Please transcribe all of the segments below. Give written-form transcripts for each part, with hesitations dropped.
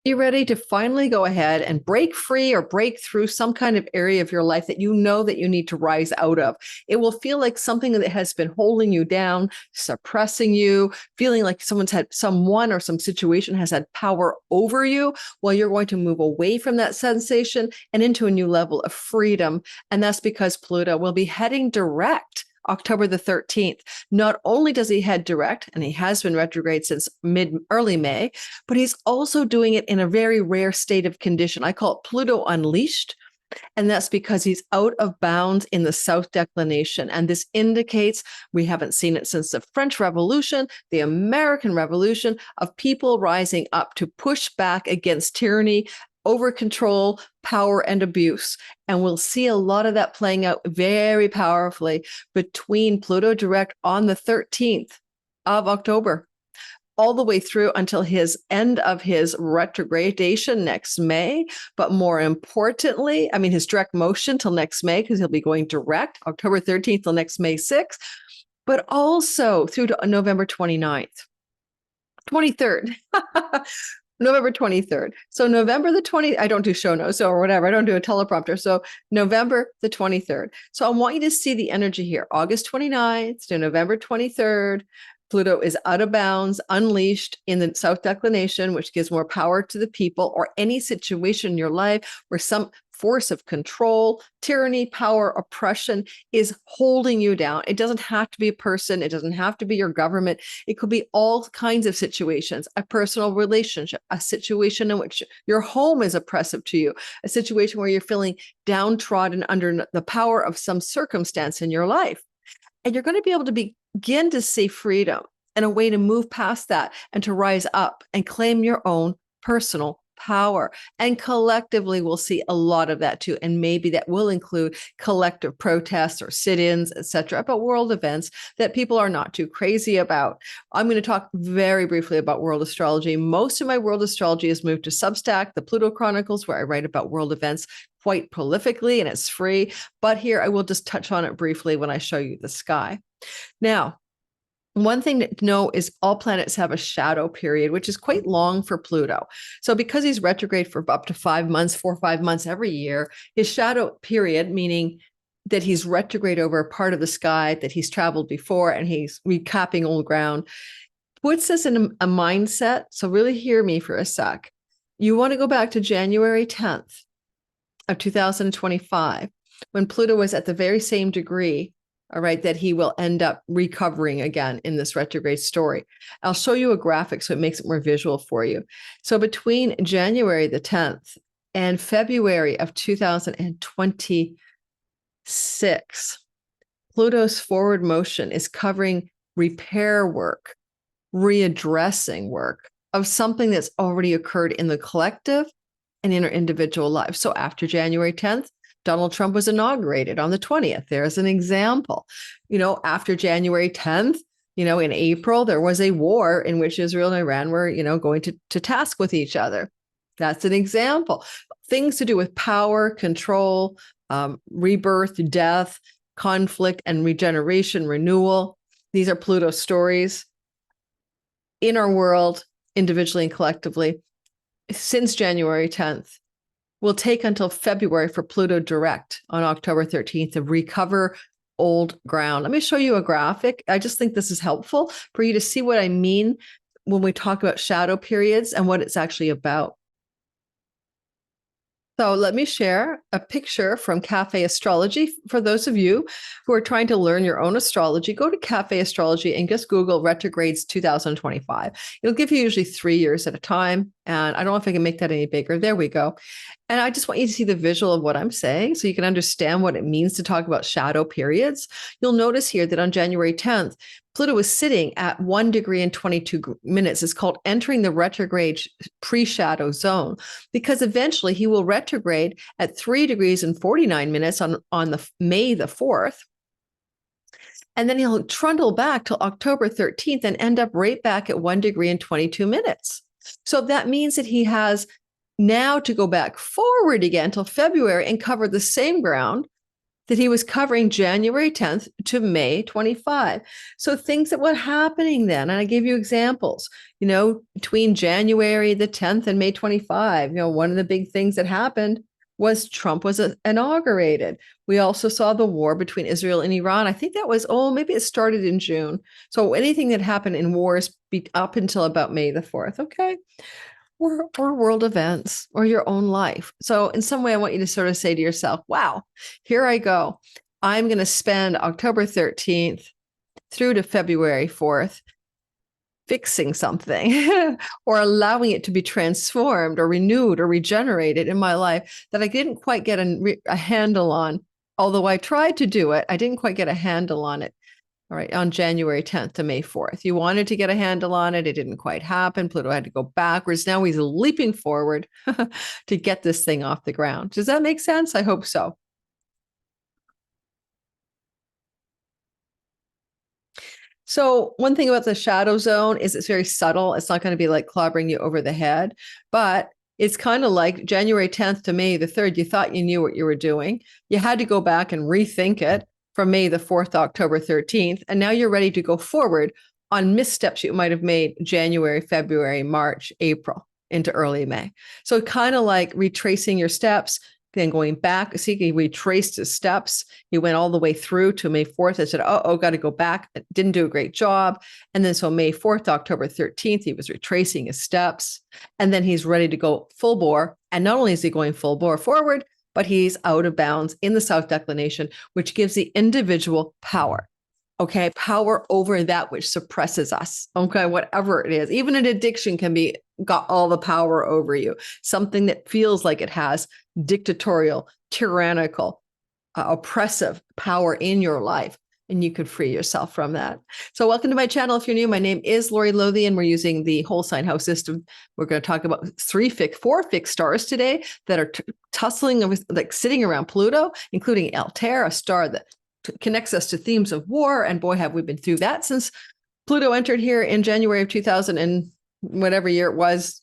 You ready to finally go ahead and break free or break through some kind of area of your life that you know that you need to rise out of? It will feel like something that has been holding you down, suppressing you, feeling like someone or some situation has had power over you. Well, you're going to move away from that sensation and into a new level of freedom. And that's because Pluto will be heading direct October the 13th. Not only does he head direct, and he has been retrograde since early May, but he's also doing it in a very rare state of condition. I call it Pluto unleashed. And that's because he's out of bounds in the south declination. And this indicates, we haven't seen it since the French Revolution, the American Revolution, of people rising up to push back against tyranny, over control, power, and abuse. And we'll see a lot of that playing out very powerfully between Pluto direct on the 13th of October, all the way through until his end of his retrogradation next May. But more importantly, his direct motion till next May, because he'll be going direct October 13th till next May 6th, but also through to November 29th, 23rd. November 23rd. So November the 20th, I don't do show notes or whatever. I don't do a teleprompter. So November the 23rd. So I want you to see the energy here. August 29th to November 23rd. Pluto is out of bounds, unleashed in the south declination, which gives more power to the people, or any situation in your life where some force of control, tyranny, power, oppression is holding you down. It doesn't have to be a person. It doesn't have to be your government. It could be all kinds of situations, a personal relationship, a situation in which your home is oppressive to you, a situation where you're feeling downtrodden under the power of some circumstance in your life. And you're going to be able to begin to see freedom and a way to move past that and to rise up and claim your own personal power. And collectively, we'll see a lot of that too. And maybe that will include collective protests or sit-ins, etc., about world events that people are not too crazy about. I'm going to talk very briefly about world astrology. Most of my world astrology is moved to Substack, the Pluto Chronicles, where I write about world events quite prolifically, and it's free. But here I will just touch on it briefly when I show you the sky. Now, one thing to know is all planets have a shadow period, which is quite long for Pluto. So because he's retrograde for up to 5 months, 4 or 5 months every year, his shadow period, meaning that he's retrograde over a part of the sky that he's traveled before and he's recapping old ground, puts us in a mindset. So really hear me for a sec. You want to go back to January 10th of 2025, when Pluto was at the very same degree, all right, that he will end up recovering again in this retrograde story. I'll show you a graphic so it makes it more visual for you. So between January the 10th and February of 2026, Pluto's forward motion is covering repair work, readdressing work of something that's already occurred in the collective and in our individual lives. So after January 10th, Donald Trump was inaugurated on the 20th. There's an example. After January 10th, in April, there was a war in which Israel and Iran were, going to task with each other. That's an example. Things to do with power, control, rebirth, death, conflict, and regeneration, renewal. These are Pluto stories in our world, individually and collectively, since January 10th. Will take until February for Pluto direct on October 13th to recover old ground. Let me show you a graphic. I just think this is helpful for you to see what I mean when we talk about shadow periods and what it's actually about. So let me share a picture from Cafe Astrology. For those of you who are trying to learn your own astrology, go to Cafe Astrology and just Google retrogrades 2025. It'll give you usually 3 years at a time. And I don't know if I can make that any bigger. There we go. And I just want you to see the visual of what I'm saying so you can understand what it means to talk about shadow periods. You'll notice here that on January 10th, Pluto was sitting at 1 degree and 22 minutes. It's called entering the retrograde pre-shadow zone, because eventually he will retrograde at 3 degrees and 49 minutes on the May the 4th. And then he'll trundle back till October 13th and end up right back at 1 degree and 22 minutes. So that means that he has now to go back forward again till February and cover the same ground that he was covering January 10th to May 25. So things that were happening then, and I gave you examples, between January the 10th and May 25, one of the big things that happened was Trump was inaugurated. We also saw the war between Israel and Iran. I think that was, maybe it started in June. So anything that happened in wars up until about May the 4th, okay? Or world events or your own life. So in some way, I want you to sort of say to yourself, wow, here I go. I'm going to spend October 13th through to February 4th fixing something or allowing it to be transformed or renewed or regenerated in my life that I didn't quite get a handle on. Although I tried to do it, I didn't quite get a handle on it. All right, on January 10th to May 4th. You wanted to get a handle on it. It didn't quite happen. Pluto had to go backwards. Now he's leaping forward to get this thing off the ground. Does that make sense? I hope so. So one thing about the shadow zone is it's very subtle. It's not going to be like clobbering you over the head, but it's kind of like January 10th to May the 3rd. You thought you knew what you were doing. You had to go back and rethink it from May the 4th to October 13th. And now you're ready to go forward on missteps you might have made January, February, March, April into early May. So kind of like retracing your steps, then going back. See, he retraced his steps. He went all the way through to May 4th. I said, got to go back. Didn't do a great job. And then so May 4th to October 13th, he was retracing his steps. And then he's ready to go full bore. And not only is he going full bore forward, but he's out of bounds in the south declination, which gives the individual power. Okay, power over that which suppresses us. Okay, whatever it is, even an addiction can be got all the power over you. Something that feels like it has dictatorial, tyrannical, oppressive power in your life. And you could free yourself from that. So welcome to my channel. If you're new, my name is Lori Lothian. We're using the whole sign house system. We're going to talk about four fixed stars today that are tussling with, like sitting around Pluto, including Altair, a star that connects us to themes of war. And boy, have we been through that since Pluto entered here in January of 2000 and whatever year it was,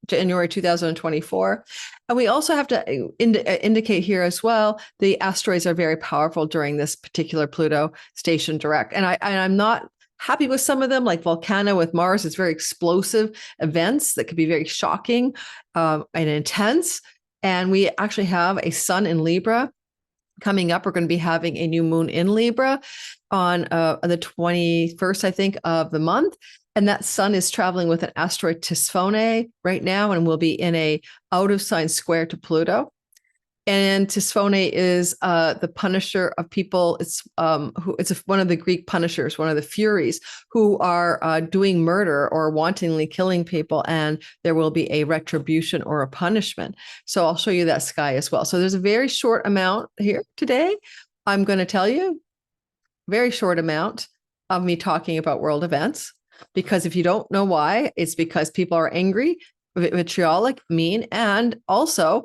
January 2024. And we also have to indicate here as well, the asteroids are very powerful during this particular Pluto station direct. And I'm not happy with some of them, like Volcano with Mars. It's very explosive events that could be very shocking and intense. And we actually have a sun in Libra coming up. We're going to be having a new moon in Libra on the 21st, I think, of the month. And that sun is traveling with an asteroid Tisphone right now, and will be in a out of sign square to Pluto. And Tisphone is the punisher of people. It's one of the Greek punishers, one of the Furies, who are doing murder or wantonly killing people, and there will be a retribution or a punishment. So I'll show you that sky as well. So there's a very short amount here today. I'm going to tell you, very short amount of me talking about world events. Because if you don't know why, it's because people are angry, vitriolic, mean, and also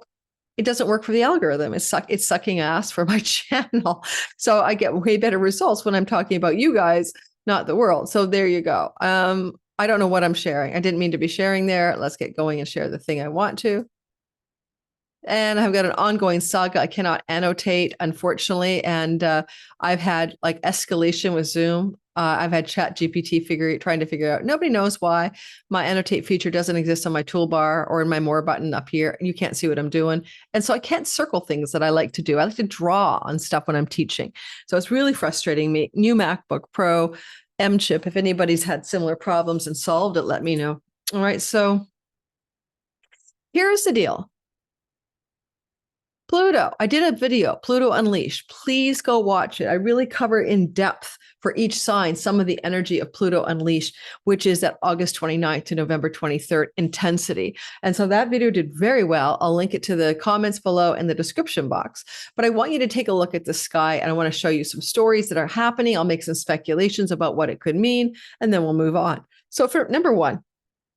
it doesn't work for the algorithm. It's sucking ass for my channel. So I get way better results when I'm talking about you guys, not the world. So there you go. I don't know what I'm sharing. I didn't mean to be sharing there. Let's get going and share the thing I want to. And I've got an ongoing saga I cannot annotate, unfortunately. And I've had like escalation with Zoom. I've had ChatGPT trying to figure out. Nobody knows why my annotate feature doesn't exist on my toolbar or in my more button up here. You can't see what I'm doing. And so I can't circle things that I like to do. I like to draw on stuff when I'm teaching. So it's really frustrating me. New MacBook Pro, M chip. If anybody's had similar problems and solved it, let me know. All right. So here's the deal. Pluto. I did a video, Pluto Unleashed. Please go watch it. I really cover in depth for each sign some of the energy of Pluto Unleashed, which is at August 29th to November 23rd intensity. And so that video did very well. I'll link it to the comments below in the description box. But I want you to take a look at the sky, and I want to show you some stories that are happening. I'll make some speculations about what it could mean, and then we'll move on. So for number one,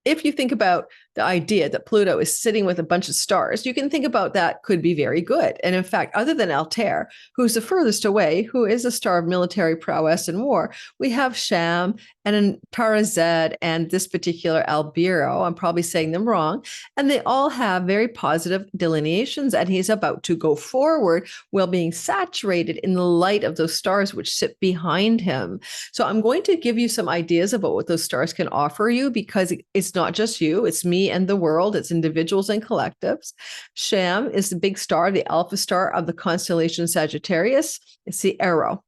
if you think about the idea that Pluto is sitting with a bunch of stars, you can think about that could be very good. And in fact, other than Altair, who's the furthest away, who is a star of military prowess and war, we have Sham and Tarazed and this particular Albiro. I'm probably saying them wrong. And they all have very positive delineations. And he's about to go forward while being saturated in the light of those stars which sit behind him. So I'm going to give you some ideas about what those stars can offer you, because it's not just you, it's me and the world, it's individuals and collectives. Sham is the big star, the alpha star of the constellation Sagittarius. It's the arrow.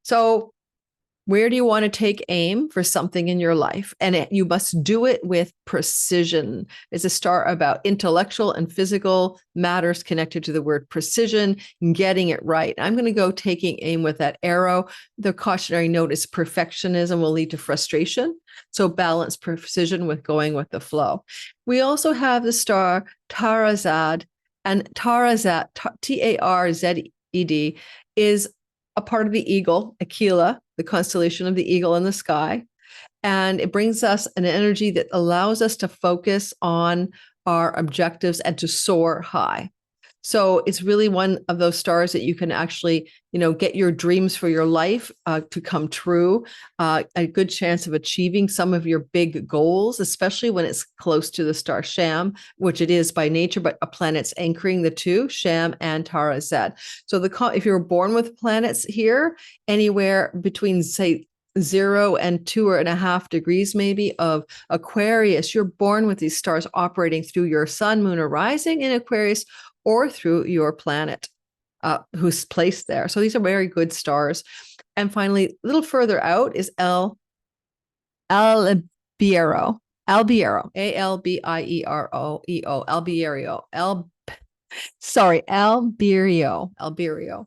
So where do you want to take aim for something in your life? And you must do it with precision. It's a star about intellectual and physical matters connected to the word precision, getting it right. I'm going to go taking aim with that arrow. The cautionary note is perfectionism will lead to frustration. So balance precision with going with the flow. We also have the star Tarazed, and Tarazed, Tarzed, is a part of the eagle, Aquila, the constellation of the eagle in the sky. And it brings us an energy that allows us to focus on our objectives and to soar high. So it's really one of those stars that you can actually, get your dreams for your life to come true, a good chance of achieving some of your big goals, especially when it's close to the star Sham, which it is by nature, but a planet's anchoring the two, Sham and Tarazed. So if you're born with planets here, anywhere between, say, 0 and 2.5 degrees maybe of Aquarius, you're born with these stars operating through your sun, moon, or rising in Aquarius, or through your planet who's placed there. So these are very good stars. And finally, a little further out is Albiero, Albiero, Albieroeo, Albiero.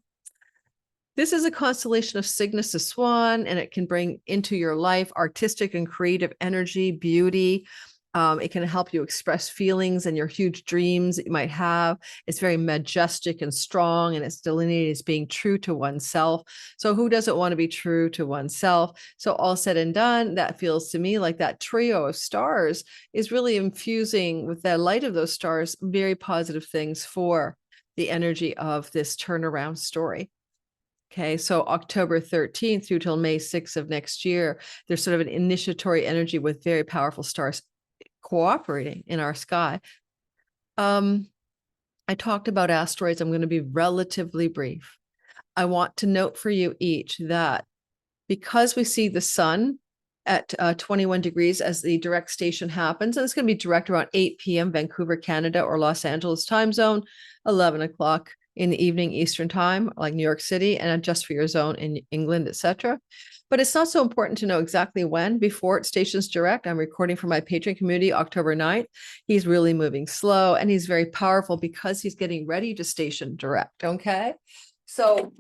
This is a constellation of Cygnus to Swan, and it can bring into your life artistic and creative energy, beauty. It can help you express feelings and your huge dreams that you might have. It's very majestic and strong, and it's delineated as being true to oneself. So who doesn't want to be true to oneself? So all said and done, that feels to me like that trio of stars is really infusing with the light of those stars very positive things for the energy of this turnaround story. Okay, so October 13th through till May 6th of next year, there's sort of an initiatory energy with very powerful stars cooperating in our sky. I talked about asteroids. I'm going to be relatively brief. I want to note for you each that because we see the sun at 21 degrees as the direct station happens, and it's going to be direct around 8 p.m. Vancouver, Canada, or Los Angeles time zone, 11 o'clock in the evening Eastern time, like New York City, and adjust for your zone in England, etc. But it's not so important to know exactly when before it stations direct. I'm recording for my Patreon community October 9th. He's really moving slow, and he's very powerful because he's getting ready to station direct. Okay. So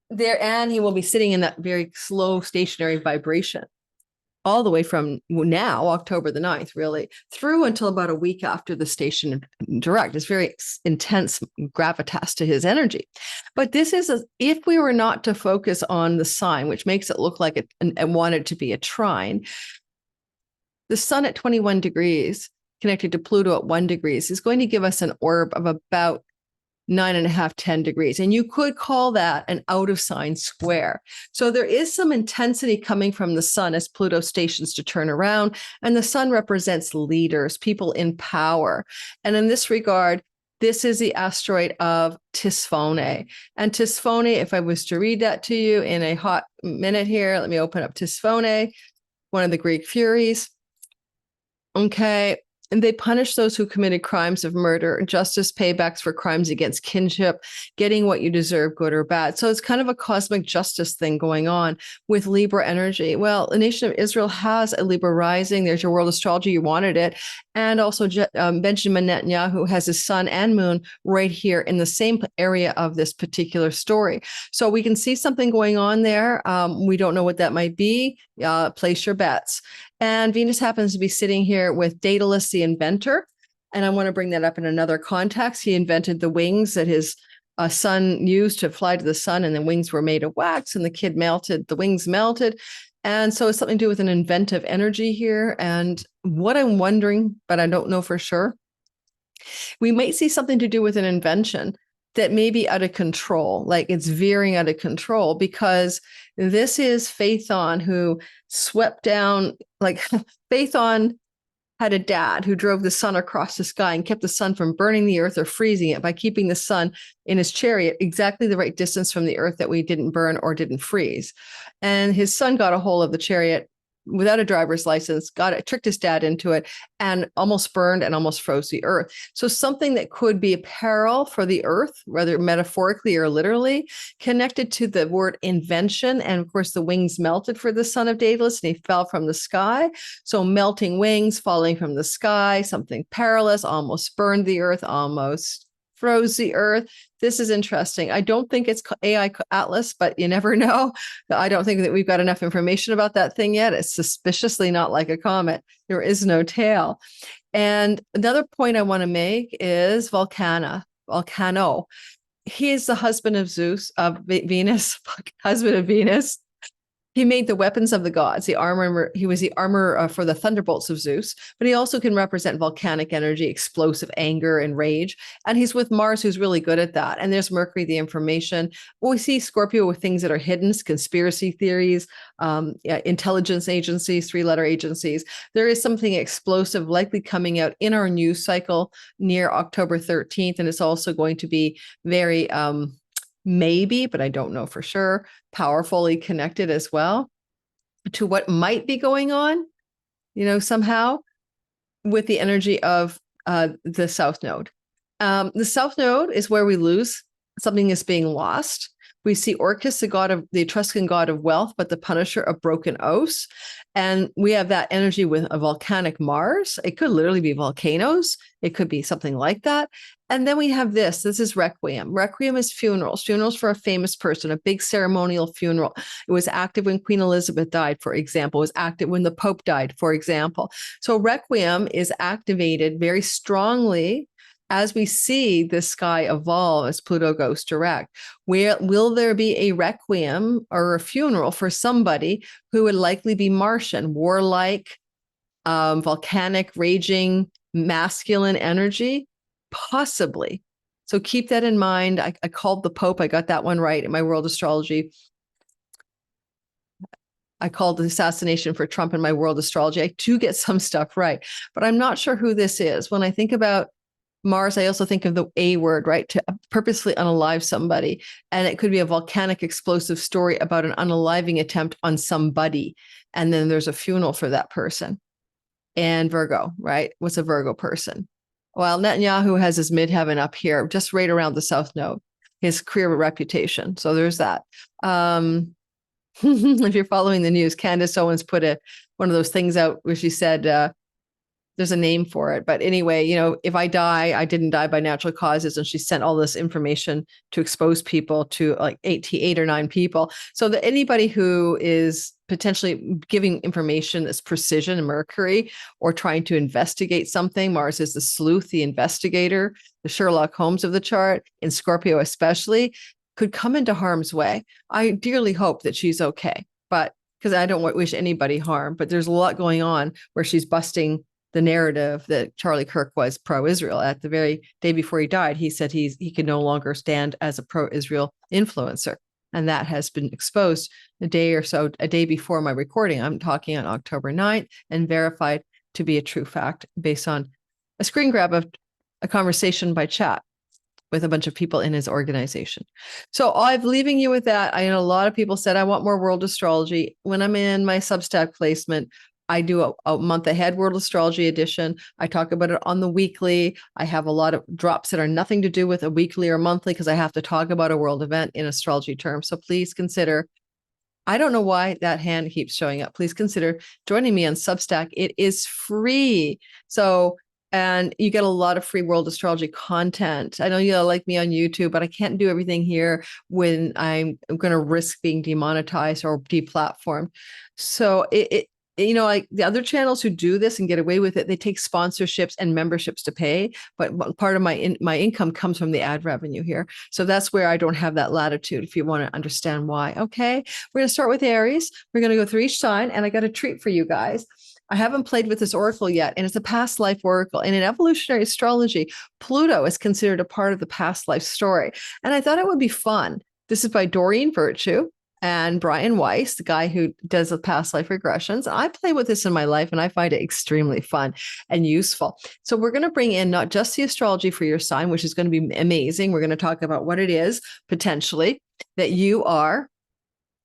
there, and he will be sitting in that very slow stationary vibration all the way from now, October the 9th, really, through until about a week after the station direct. It's very intense gravitas to his energy. But this is, if we were not to focus on the sign, which makes it look like it and wanted to be a trine, the sun at 21 degrees connected to Pluto at 1 degrees is going to give us an orb of about 9.5, 10 degrees. And you could call that an out of sign square. So there is some intensity coming from the sun as Pluto stations to turn around. And the sun represents leaders, people in power. And in this regard, this is the asteroid of Tisphone. And Tisphone, if I was to read that to you in a hot minute here, let me open up Tisphone, one of the Greek Furies. Okay. And they punish those who committed crimes of murder, justice, paybacks for crimes against kinship, getting what you deserve, good or bad. So it's kind of a cosmic justice thing going on with Libra energy. Well, the nation of Israel has a Libra rising. There's your world astrology. You wanted it. And also Benjamin Netanyahu has his sun and moon right here in the same area of this particular story. So we can see something going on there. We don't know what that might be. Place your bets. And Venus happens to be sitting here with Daedalus, the inventor. And I want to bring that up in another context. He invented the wings that his son used to fly to the sun, and the wings were made of wax, and the wings melted. And so it's something to do with an inventive energy here. And what I'm wondering, but I don't know for sure, we might see something to do with an invention that may be out of control, like it's veering out of control, because this is Phaethon who swept down, like Phaethon had a dad who drove the sun across the sky and kept the sun from burning the earth or freezing it by keeping the sun in his chariot exactly the right distance from the earth that we didn't burn or didn't freeze. And his son got a hold of the chariot without a driver's license, tricked his dad into it, and almost burned and almost froze the earth. So something that could be a peril for the earth, whether metaphorically or literally, connected to the word invention. And of course, the wings melted for the son of Daedalus, and he fell from the sky. So melting wings, falling from the sky, something perilous, almost burned the earth, almost froze the earth. This is interesting. I don't think it's AI Atlas, but you never know. I don't think that we've got enough information about that thing yet. It's suspiciously not like a comet. There is no tail. And another point I want to make is Volcano. He is the husband of Zeus, of Venus, husband of Venus. He made the weapons of the gods, the armor. He was the armor for the thunderbolts of Zeus, but he also can represent volcanic energy, explosive anger and rage. And he's with Mars, who's really good at that. And there's Mercury, the information. We see Scorpio with things that are hidden, conspiracy theories, intelligence agencies, 3-letter agencies. There is something explosive likely coming out in our news cycle near October 13th. And it's also going to be very, maybe, but I don't know for sure, powerfully connected as well to what might be going on, somehow with the energy of the South Node. The South Node is where we lose. Something is being lost. We see Orcus, the Etruscan god of wealth, but the punisher of broken oaths. And we have that energy with a volcanic Mars. It could literally be volcanoes. It could be something like that. And then we have this is Requiem. Requiem is funerals for a famous person, a big ceremonial funeral. It was active when Queen Elizabeth died, for example. It was active when the Pope died, for example. So Requiem is activated very strongly as we see the sky evolve as Pluto goes direct. Will there be a requiem or a funeral for somebody who would likely be Martian, warlike, volcanic, raging, masculine energy? Possibly. So keep that in mind. I called the Pope. I got that one right in my world astrology. I called the assassination for Trump in my world astrology. I do get some stuff right, but I'm not sure who this is. When I think about Mars, I also think of the A word, right? To purposely unalive somebody. And it could be a volcanic explosive story about an unaliving attempt on somebody. And then there's a funeral for that person. And Virgo, right? What's a Virgo person? Well, Netanyahu has his midheaven up here, just right around the South Node, his career reputation. So there's that. If you're following the news, Candace Owens put one of those things out where she said, there's a name for it. But anyway, if I die, I didn't die by natural causes. And she sent all this information to expose people to like 8 or 9 people. So that anybody who is potentially giving information that's precision, Mercury, or trying to investigate something, Mars is the sleuth, the investigator, the Sherlock Holmes of the chart, in Scorpio especially, could come into harm's way. I dearly hope that she's okay, but because I don't wish anybody harm, but there's a lot going on where she's busting the narrative that Charlie Kirk was pro-Israel. At the very day before he died, he said he could no longer stand as a pro-Israel influencer. And that has been exposed a day before my recording. I'm talking on October 9th, and verified to be a true fact based on a screen grab of a conversation by chat with a bunch of people in his organization. So I'm leaving you with that. I know a lot of people said, I want more world astrology. When I'm in my Substack placement, I do a month ahead world astrology edition. I talk about it on the weekly. I have a lot of drops that are nothing to do with a weekly or monthly because I have to talk about a world event in astrology terms. So please consider, I don't know why that hand keeps showing up. Please consider joining me on Substack. It is free. And you get a lot of free world astrology content. I know you like me on YouTube, but I can't do everything here when I'm going to risk being demonetized or deplatformed. So you know, like the other channels who do this and get away with it, they take sponsorships and memberships to pay. But part of my income comes from the ad revenue here. So that's where I don't have that latitude, if you want to understand why. Okay. We're going to start with Aries. We're going to go through each sign, and I got a treat for you guys. I haven't played with this oracle yet, and it's a past life oracle. And in evolutionary astrology, Pluto is considered a part of the past life story. And I thought it would be fun. This is by Doreen Virtue and Brian Weiss, the guy who does the past life regressions. I play with this in my life, and I find it extremely fun and useful. So we're going to bring in not just the astrology for your sign, which is going to be amazing. We're going to talk about what it is potentially that you are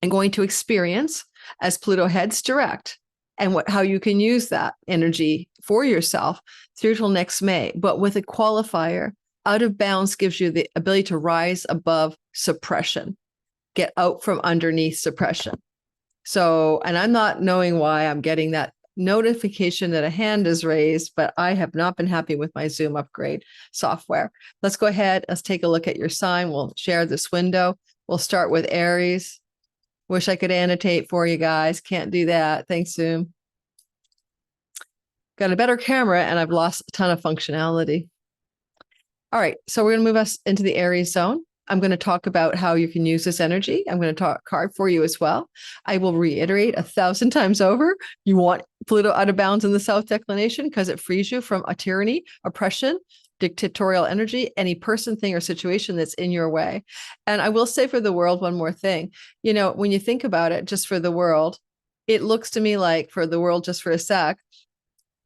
going to experience as Pluto heads direct, and how you can use that energy for yourself through till next May. But with a qualifier, out of bounds gives you the ability to rise above suppression, get out from underneath suppression. So, and I'm not knowing why I'm getting that notification that a hand is raised, but I have not been happy with my Zoom upgrade software. Let's go ahead. Let's take a look at your sign. We'll share this window. We'll start with Aries. Wish I could annotate for you guys. Can't do that. Thanks, Zoom. Got a better camera, and I've lost a ton of functionality. All right, so we're going to move us into the Aries zone. I'm going to talk about how you can use this energy. I'm going to talk card for you as well. I will reiterate 1,000 times over. You want Pluto out of bounds in the South declination because it frees you from a tyranny, oppression, dictatorial energy, any person, thing, or situation that's in your way. And I will say for the world, one more thing. You know, when you think about it, just for the world, it looks to me like, for the world, just for a sec,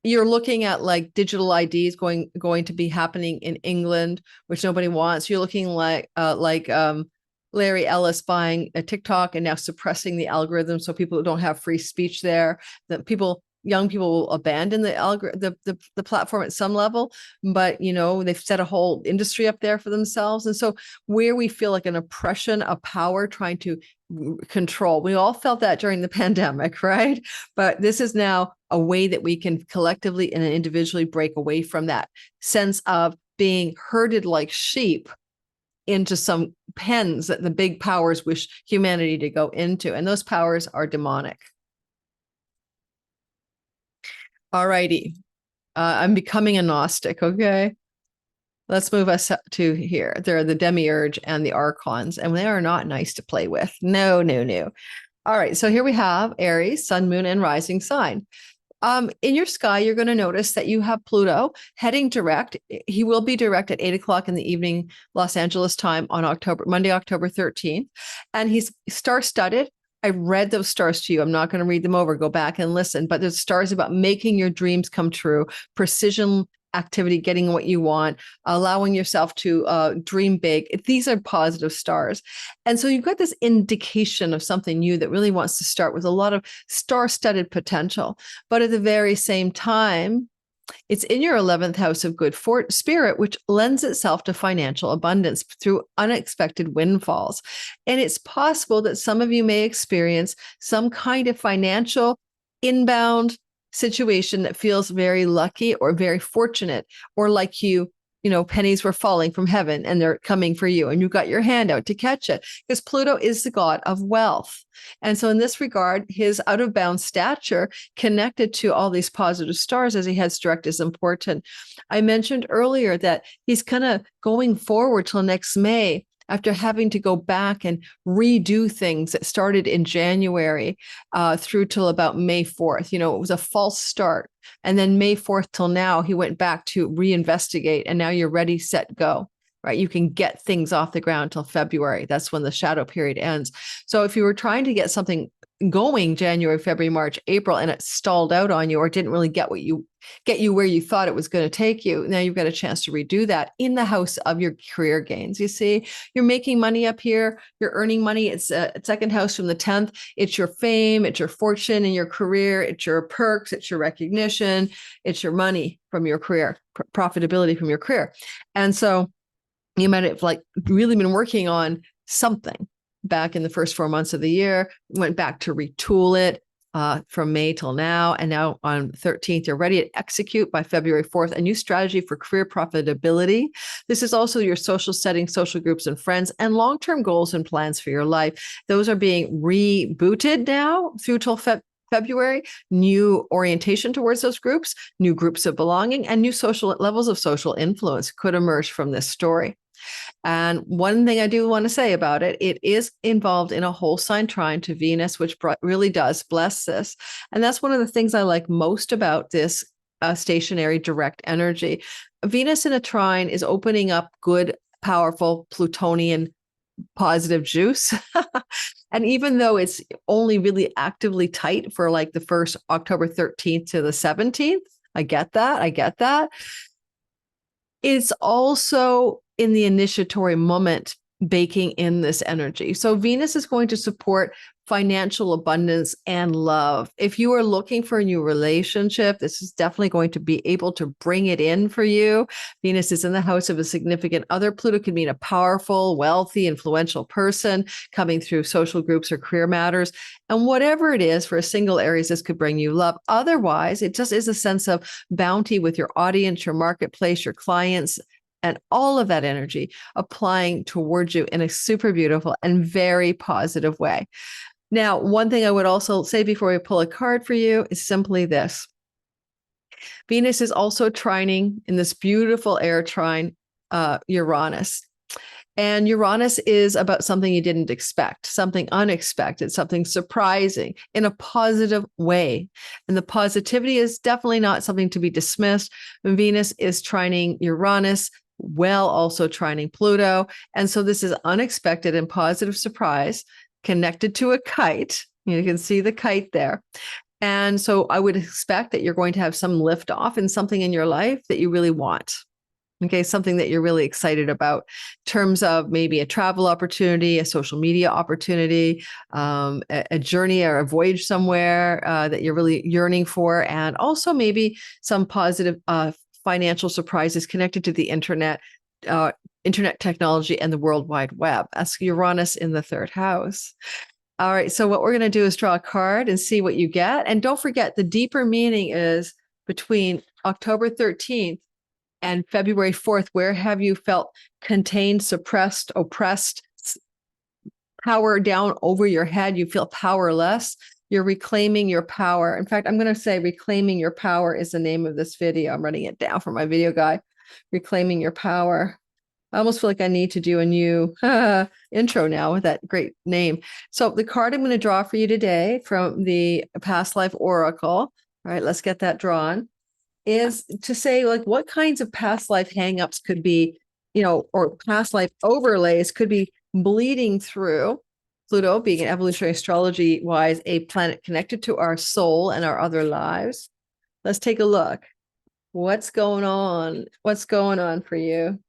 you're looking at like digital IDs going to be happening in England, which nobody wants. You're looking like Larry Ellis buying a TikTok and now suppressing the algorithm so people don't have free speech there. That young people will abandon the platform at some level, but you know, they've set a whole industry up there for themselves. And so where we feel like an oppression of power trying to control, we all felt that during the pandemic, right? But this is now a way that we can collectively and individually break away from that sense of being herded like sheep into some pens that the big powers wish humanity to go into. And those powers are demonic. All righty. I'm becoming a Gnostic. Okay. Let's move us to here. There are the Demiurge and the Archons, and they are not nice to play with. No, no, no. All right. So here we have Aries, Sun, Moon, and Rising sign. In your sky, you're going to notice that you have Pluto heading direct. He will be direct at 8 o'clock in the evening, Los Angeles time on Monday, October 13th. And he's star-studded. I read those stars to you. I'm not going to read them over. Go back and listen. But the stars about making your dreams come true, precision activity, getting what you want, allowing yourself to dream big. These are positive stars. And so you've got this indication of something new that really wants to start with a lot of star-studded potential. But at the very same time, it's in your 11th house of good spirit, which lends itself to financial abundance through unexpected windfalls. And it's possible that some of you may experience some kind of financial inbound situation that feels very lucky or very fortunate, or like you know, pennies were falling from heaven and they're coming for you and you got your hand out to catch it, because Pluto is the god of wealth. And so in this regard, his out of bounds stature connected to all these positive stars as he heads direct is important. I mentioned earlier that he's kind of going forward till next May, after having to go back and redo things that started in January through till about May 4th. You know, it was a false start. And then May 4th till now, he went back to reinvestigate. And now you're ready, set, go, right? You can get things off the ground till February. That's when the shadow period ends. So if you were trying to get something going January, February, March, April, and it stalled out on you or didn't really get you where you thought it was going to take you, now you've got a chance to redo that in the house of your career gains. You see, you're making money up here, you're earning money. It's a second house from the 10th. It's your fame, it's your fortune in your career, it's your perks, it's your recognition, it's your money from your career, profitability from your career. And so you might have like really been working on something back in the first 4 months of the year, went back to retool it from May till now. And now on 13th, you're ready to execute by February 4th, a new strategy for career profitability. This is also your social setting, social groups and friends, and long-term goals and plans for your life. Those are being rebooted now through till February, new orientation towards those groups, new groups of belonging, and new social levels of social influence could emerge from this story. And one thing I do want to say about it, it is involved in a whole sign trine to Venus, which really does bless this. And that's one of the things I like most about this stationary direct energy. Venus in a trine is opening up good, powerful Plutonian positive juice. And even though it's only really actively tight for like the first October 13th to the 17th, I get that. It's also in the initiatory moment baking in this energy. So Venus is going to support financial abundance and love. If you are looking for a new relationship, this is definitely going to be able to bring it in for you. Venus is in the house of a significant other. Pluto could mean a powerful, wealthy, influential person coming through social groups or career matters. And whatever it is for a single Aries, this could bring you love. Otherwise, it just is a sense of bounty with your audience, your marketplace, your clients, and all of that energy applying towards you in a super beautiful and very positive way. Now, one thing I would also say before we pull a card for you is simply this. Venus is also trining in this beautiful air trine, Uranus. And Uranus is about something you didn't expect, something unexpected, something surprising in a positive way. And the positivity is definitely not something to be dismissed. Venus is trining Uranus, well, also trining Pluto. And so this is unexpected and positive surprise connected to a kite. You can see the kite there. And so I would expect that you're going to have some lift off in something in your life that you really want. Okay, something that you're really excited about in terms of maybe a travel opportunity, a social media opportunity, a journey or a voyage somewhere that you're really yearning for, and also maybe some positive financial surprises connected to the internet technology and the World Wide Web. That's Uranus in the third house. All right, so what we're going to do is draw a card and see what you get. And don't forget, the deeper meaning is between October 13th and February 4th. Where have you felt contained, suppressed, oppressed, power down over your head? You feel powerless. You're reclaiming your power. In fact, I'm going to say reclaiming your power is the name of this video. I'm writing it down for my video guy. Reclaiming your power. I almost feel like I need to do a new intro now with that great name. So the card I'm going to draw for you today from the Past Life Oracle, all right, let's get that drawn, is to say like what kinds of past life hangups could be, or past life overlays could be bleeding through. Pluto being an evolutionary astrology wise, a planet connected to our soul and our other lives. Let's take a look. What's going on? What's going on for you?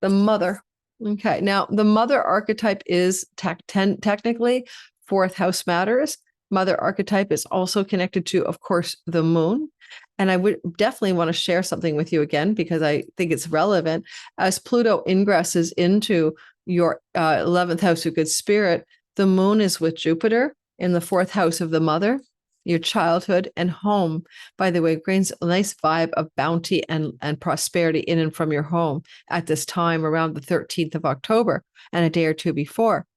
The mother. Okay. Now, the mother archetype is technically fourth house matters. Mother archetype is also connected to, of course, the moon. And I would definitely want to share something with you again, because I think it's relevant. As Pluto ingresses into your 11th house of good spirit, the moon is with Jupiter in the fourth house of the mother, your childhood and home. By the way, brings a nice vibe of bounty and prosperity in and from your home at this time around the 13th of October and a day or two before.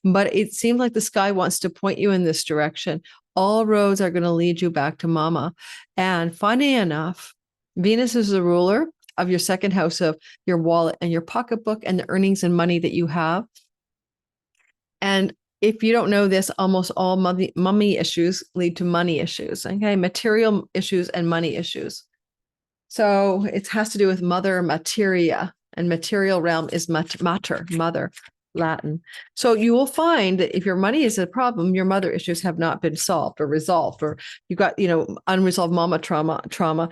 But it seems like the sky wants to point you in this direction. All roads are going to lead you back to mama. And funny enough, Venus is the ruler of your second house of your wallet and your pocketbook and the earnings and money that you have. And if you don't know this, almost all mummy issues lead to money issues, okay? Material issues and money issues. So it has to do with mother materia, and material realm is mater, mother, Latin. So you will find that if your money is a problem, your mother issues have not been solved or resolved, or you got, unresolved mama trauma,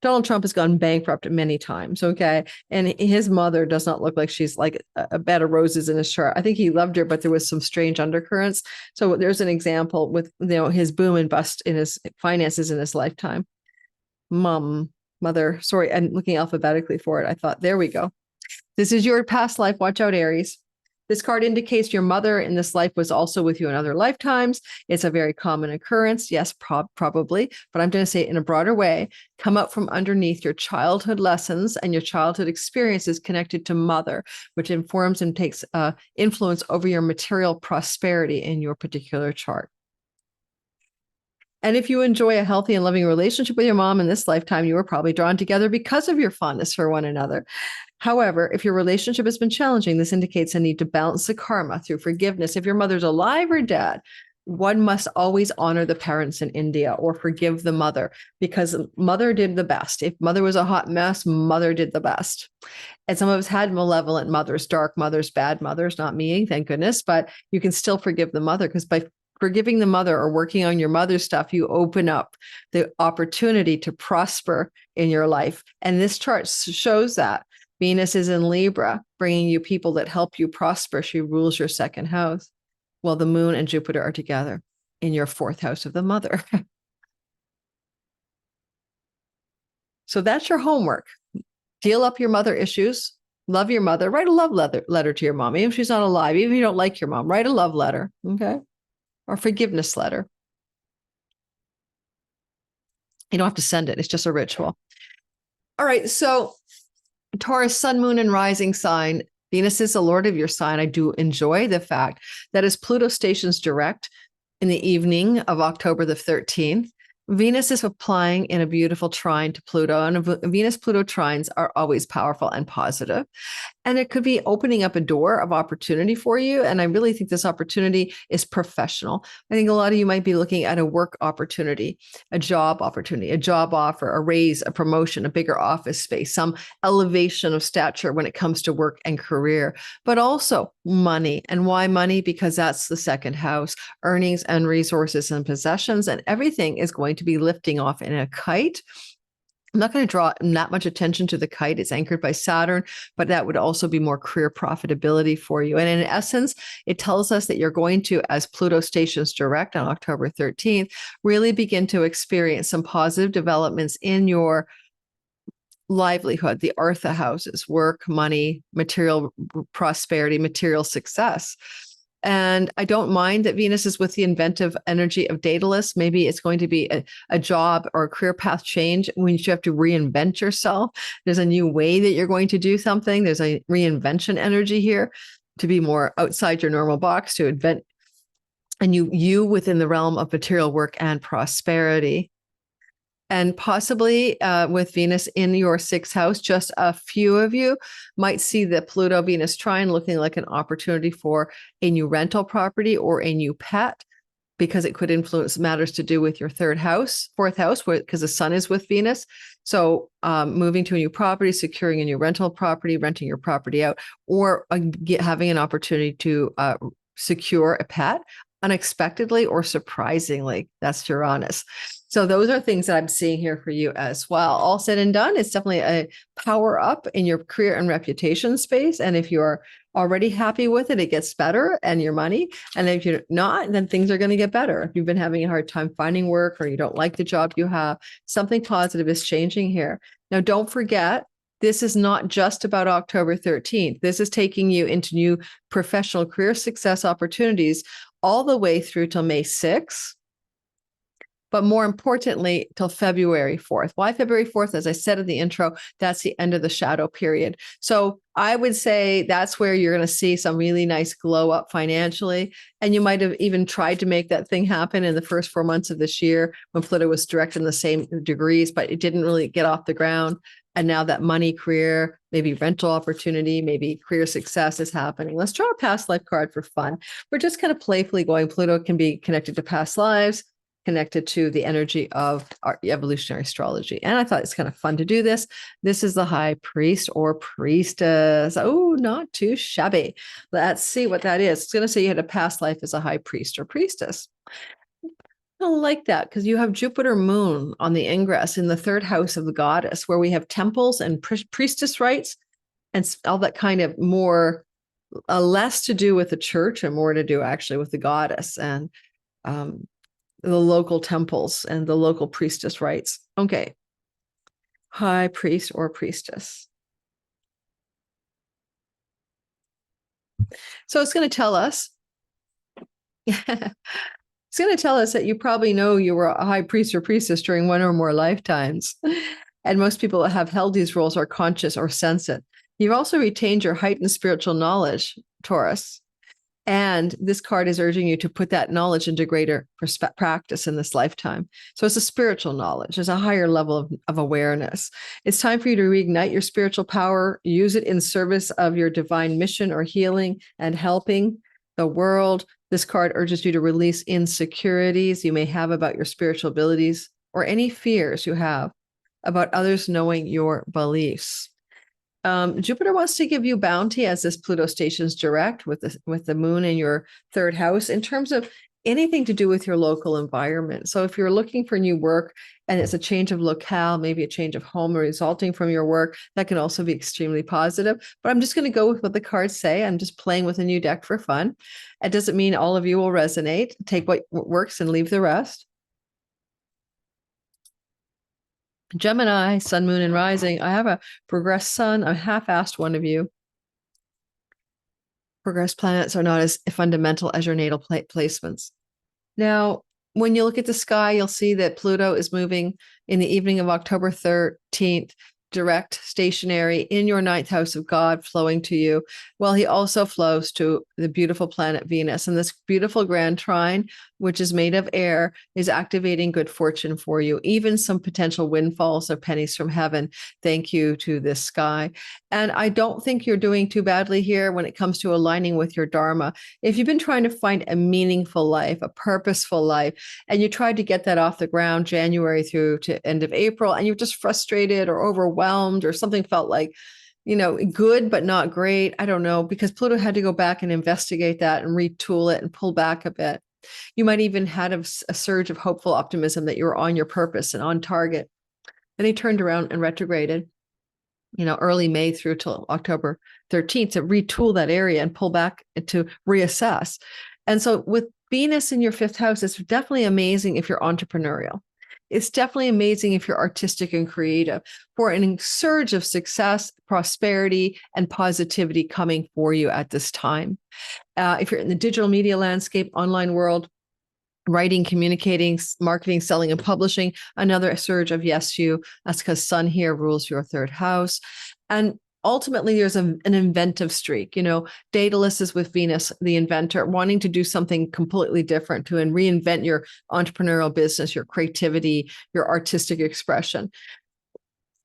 Donald Trump has gone bankrupt many times, okay? And his mother does not look like she's like a bed of roses in his chart. I think he loved her, but there was some strange undercurrents. So there's an example with, his boom and bust in his finances in his lifetime. Mother, sorry, I'm looking alphabetically for it. I thought, there we go. This is your past life. Watch out, Aries. This card indicates your mother in this life was also with you in other lifetimes. It's a very common occurrence. Yes, probably, but I'm going to say it in a broader way. Come up from underneath your childhood lessons and your childhood experiences connected to mother, which informs and takes influence over your material prosperity in your particular chart. And if you enjoy a healthy and loving relationship with your mom in this lifetime, you were probably drawn together because of your fondness for one another. However, if your relationship has been challenging, this indicates a need to balance the karma through forgiveness. If your mother's alive or dead, one must always honor the parents in India or forgive the mother, because mother did the best. If mother was a hot mess, mother did the best. And some of us had malevolent mothers, dark mothers, bad mothers, not me, thank goodness, but you can still forgive the mother, because by forgiving the mother or working on your mother's stuff, you open up the opportunity to prosper in your life. And this chart shows that. Venus is in Libra, bringing you people that help you prosper. She rules your second house. Well, the moon and Jupiter are together in your fourth house of the mother. So that's your homework. Deal up your mother issues. Love your mother. Write a love letter to your mom. Even if she's not alive, even if you don't like your mom, write a love letter, okay? Or forgiveness letter. You don't have to send it. It's just a ritual. All right. So Taurus, sun, moon, and rising sign. Venus is the lord of your sign. I do enjoy the fact that as Pluto stations direct in the evening of October the 13th, Venus is applying in a beautiful trine to Pluto, and Venus-Pluto trines are always powerful and positive. And it could be opening up a door of opportunity for you. And I really think this opportunity is professional. I think a lot of you might be looking at a work opportunity, a job opportunity, a job offer, a raise, a promotion, a bigger office space, some elevation of stature when it comes to work and career, but also money. And why money? Because that's the second house, earnings and resources and possessions, and everything is going to be lifting off in a kite. I'm not going to draw that much attention to the kite. It's anchored by Saturn, but that would also be more career profitability for you. And in essence, it tells us that you're going to, as Pluto stations direct on October 13th, really begin to experience some positive developments in your livelihood, the Artha houses, work, money, material prosperity, material success. And I don't mind that Venus is with the inventive energy of Daedalus. Maybe it's going to be a job or a career path change when you have to reinvent yourself. There's a new way that you're going to do something. There's a reinvention energy here to be more outside your normal box, to invent and you within the realm of material work and prosperity. And possibly with Venus in your sixth house, just a few of you might see the Pluto-Venus trine looking like an opportunity for a new rental property or a new pet, because it could influence matters to do with your third house, fourth house, because the sun is with Venus. So moving to a new property, securing a new rental property, renting your property out, or having an opportunity to secure a pet unexpectedly or surprisingly. That's Uranus. So those are things that I'm seeing here for you as well. All said and done, it's definitely a power up in your career and reputation space. And if you're already happy with it, it gets better, and your money. And if you're not, then things are going to get better. If you've been having a hard time finding work or you don't like the job you have, something positive is changing here. Now, don't forget, this is not just about October 13th. This is taking you into new professional career success opportunities all the way through till May 6th. But more importantly, till February 4th. Why February 4th? As I said in the intro, that's the end of the shadow period. So I would say that's where you're going to see some really nice glow up financially. And you might have even tried to make that thing happen in the first 4 months of this year when Pluto was direct in the same degrees, but it didn't really get off the ground. And now that money, career, maybe rental opportunity, maybe career success is happening. Let's draw a past life card for fun. We're just kind of playfully going. Pluto can be connected to past lives, connected to the energy of our evolutionary astrology. And I thought it's kind of fun to do this. This is the high priest or priestess. Oh, not too shabby. Let's see what that is. It's going to say you had a past life as a high priest or priestess. I don't like that, because you have Jupiter moon on the ingress in the third house of the goddess, where we have temples and priestess rites and all that kind of more, less to do with the church and more to do actually with the goddess and the local temples and the local priestess rites. Okay. High priest or priestess. So it's going to tell us, it's going to tell us that you probably know you were a high priest or priestess during one or more lifetimes. And most people that have held these roles are conscious or sense it. You've also retained your heightened spiritual knowledge, Taurus. And this card is urging you to put that knowledge into greater practice in this lifetime. So it's a spiritual knowledge. There's a higher level of awareness. It's time for you to reignite your spiritual power, use it in service of your divine mission or healing and helping the world. This card urges you to release insecurities you may have about your spiritual abilities or any fears you have about others knowing your beliefs. Jupiter wants to give you bounty as this Pluto stations direct with the moon in your third house in terms of anything to do with your local environment. So if you're looking for new work and it's a change of locale, maybe a change of home resulting from your work, that can also be extremely positive. But I'm just going to go with what the cards say. I'm just playing with a new deck for fun. It doesn't mean all of you will resonate. Take what works and leave the rest. Gemini, sun, moon, and rising. I have a progressed sun. I half-assed one of you. Progressed planets are not as fundamental as your natal placements. Now, when you look at the sky, you'll see that Pluto is moving in the evening of October 13th, direct, stationary in your ninth house of God, flowing to you. Well, he also flows to the beautiful planet Venus. And this beautiful grand trine, which is made of air, is activating good fortune for you, even some potential windfalls or pennies from heaven. Thank you to this sky. And I don't think you're doing too badly here when it comes to aligning with your Dharma. If you've been trying to find a meaningful life, a purposeful life, and you tried to get that off the ground January through to end of April, and you're just frustrated or overwhelmed or something felt like, good, but not great. I don't know, because Pluto had to go back and investigate that and retool it and pull back a bit. You might even had a surge of hopeful optimism that you were on your purpose and on target. Then he turned around and retrograded, early May through till October 13th to retool that area and pull back to reassess. And so with Venus in your fifth house, it's definitely amazing if you're entrepreneurial. It's definitely amazing if you're artistic and creative, for an surge of success, prosperity, and positivity coming for you at this time. If you're in the digital media landscape, online world, writing, communicating, marketing, selling, and publishing, another surge of yes, you. That's because Sun here rules your third house. And ultimately, there's an inventive streak. Daedalus is with Venus, the inventor, wanting to do something completely different, to reinvent your entrepreneurial business, your creativity, your artistic expression.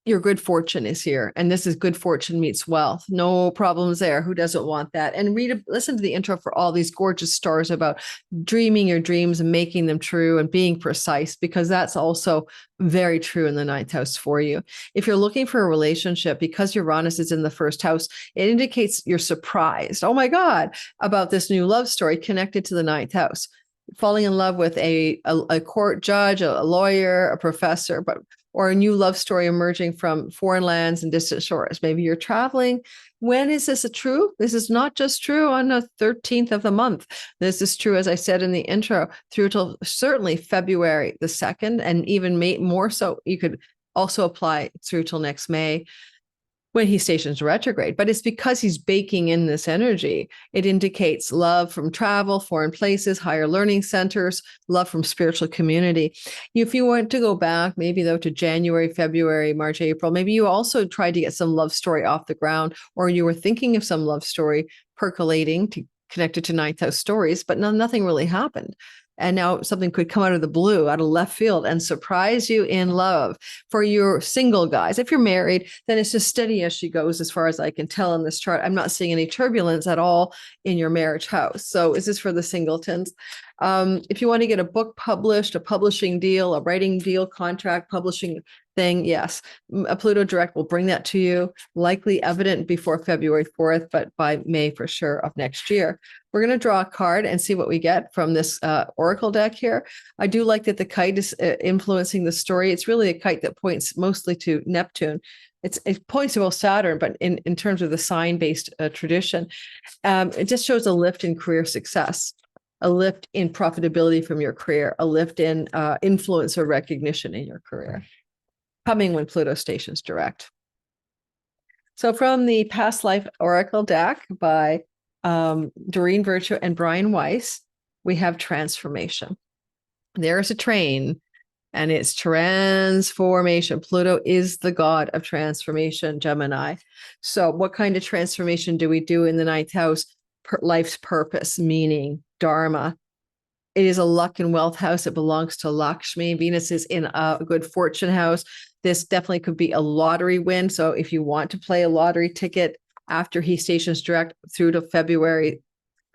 Your good fortune is here. And this is good fortune meets wealth. No problems there. Who doesn't want that? And listen to the intro for all these gorgeous stories about dreaming your dreams and making them true and being precise, because that's also very true in the ninth house for you. If you're looking for a relationship, because Uranus is in the first house, it indicates you're surprised. Oh my God, about this new love story connected to the ninth house. Falling in love with a court judge, a lawyer, a professor, or a new love story emerging from foreign lands and distant shores. Maybe you're traveling. When is this true? This is not just true on the 13th of the month. This is true, as I said in the intro, through till certainly February the 2nd, and even more so, you could also apply through till next May, when he stations retrograde. But it's because he's baking in this energy. It indicates love from travel, foreign places, higher learning centers, love from spiritual community. If you want to go back, maybe though, to January, February, March, April, maybe you also tried to get some love story off the ground, or you were thinking of some love story percolating to connected to ninth house stories, but nothing really happened. And now something could come out of the blue, out of left field, and surprise you in love. For your single guys, if you're married, then it's just steady as she goes, as far as I can tell in this chart. I'm not seeing any turbulence at all in your marriage house. So is this for the singletons? If you want to get a book published, a publishing deal, a writing deal, contract, publishing thing, yes, a Pluto direct will bring that to you, likely evident before February 4th, but by May for sure of next year. We're going to draw a card and see what we get from this oracle deck here. I do like that the kite is influencing the story. It's really a kite that points mostly to Neptune. It points to both Saturn, but in terms of the sign-based tradition, it just shows a lift in career success, a lift in profitability from your career, a lift in influence or recognition in your career, coming when Pluto stations direct. So from the Past Life Oracle deck by Doreen Virtue and Brian Weiss, we have transformation. There's a train, and it's transformation. Pluto is the god of transformation, Gemini. So what kind of transformation do we do in the ninth house? life's purpose, meaning, dharma. It is a luck and wealth house. It belongs to Lakshmi. Venus is in a good fortune house. This definitely could be a lottery win. So if you want to play a lottery ticket after he stations direct through to February,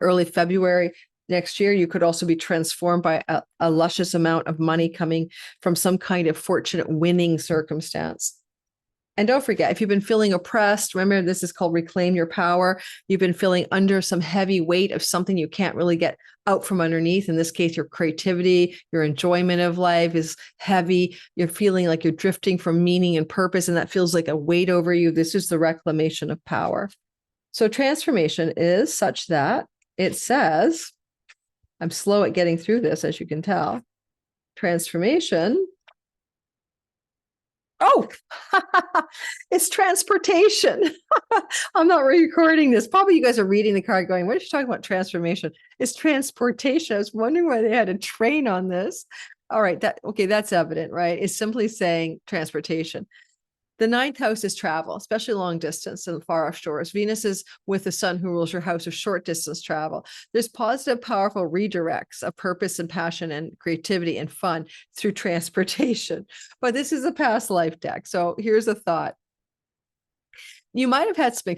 early February next year, you could also be transformed by a luscious amount of money coming from some kind of fortunate winning circumstance. And don't forget, if you've been feeling oppressed, remember this is called reclaim your power. You've been feeling under some heavy weight of something you can't really get out from underneath. In this case, your creativity, your enjoyment of life is heavy. You're feeling like you're drifting from meaning and purpose, and that feels like a weight over you. This is the reclamation of power. So transformation is such that it says, I'm slow at getting through this, as you can tell. Transformation. Oh, it's transportation. I'm not recording this. Probably you guys are reading the card going, what is she talking about transformation? It's transportation. I was wondering why they had a train on this. All right, that's evident, right? It's simply saying transportation. The ninth house is travel, especially long distance and far off shores. Venus is with the sun who rules your house of short distance travel. There's positive, powerful redirects of purpose and passion and creativity and fun through transportation. But this is a past life deck. So here's a thought. You might have had some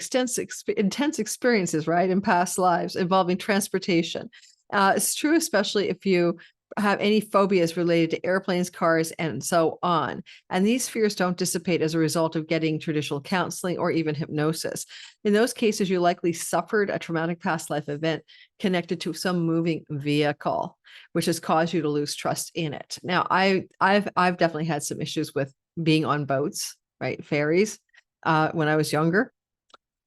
intense experiences, right, in past lives involving transportation. It's true, especially if you have any phobias related to airplanes, cars, and so on. And these fears don't dissipate as a result of getting traditional counseling or even hypnosis. In those cases, you likely suffered a traumatic past life event connected to some moving vehicle, which has caused you to lose trust in it. Now, I've definitely had some issues with being on boats, right, ferries, when I was younger.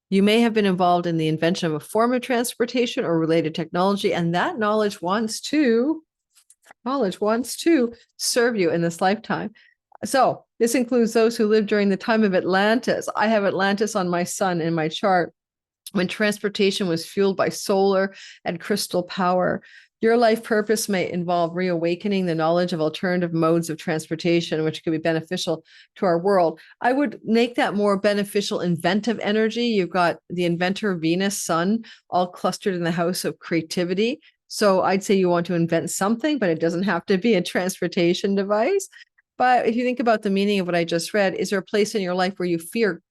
You may have been involved in the invention of a form of transportation or related technology, and that knowledge wants to serve you in this lifetime. So this includes those who lived during the time of Atlantis. I have Atlantis on my sun in my chart, when transportation was fueled by solar and crystal power. Your life purpose may involve reawakening the knowledge of alternative modes of transportation, which could be beneficial to our world. I would make that more beneficial, inventive energy. You've got the inventor, Venus, Sun, all clustered in the house of creativity. So I'd say you want to invent something, but it doesn't have to be a transportation device. But if you think about the meaning of what I just read, is there a place in your life where you fear,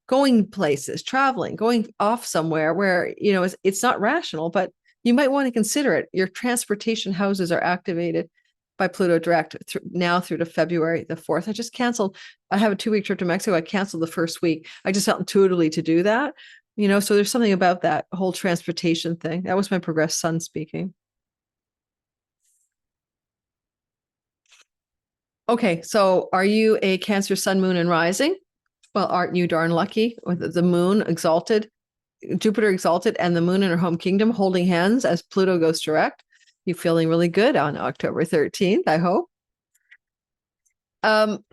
going places, traveling, going off somewhere where, it's not rational, but you might want to consider it. Your transportation houses are activated by Pluto direct now through to February the 4th. I just canceled. I have a 2-week trip to Mexico. I canceled the first week. I just felt intuitively to do that. So there's something about that whole transportation thing. That was my progressed sun speaking. Okay, so are you a Cancer sun, moon, and rising? Well, aren't you darn lucky with the moon exalted, Jupiter exalted, and the moon in her home kingdom holding hands as Pluto goes direct? You feeling really good on October 13th, I hope.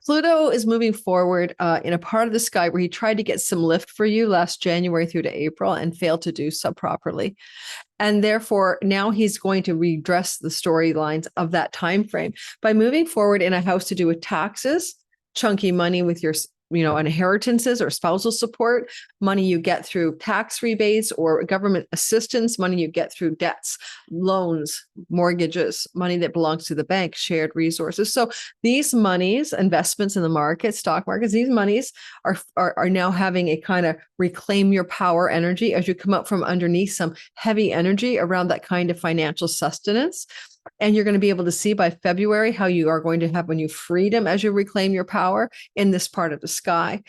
Pluto is moving forward in a part of the sky where he tried to get some lift for you last January through to April and failed to do so properly. And therefore, now he's going to redress the storylines of that time frame by moving forward in a house to do with taxes, chunky money with your inheritances or spousal support, money you get through tax rebates or government assistance, money you get through debts, loans, mortgages, money that belongs to the bank, shared resources. So these monies, investments in the market, stock markets, these monies are now having a kind of reclaim your power energy as you come up from underneath some heavy energy around that kind of financial sustenance. And you're going to be able to see by February how you are going to have a new freedom as you reclaim your power in this part of the sky.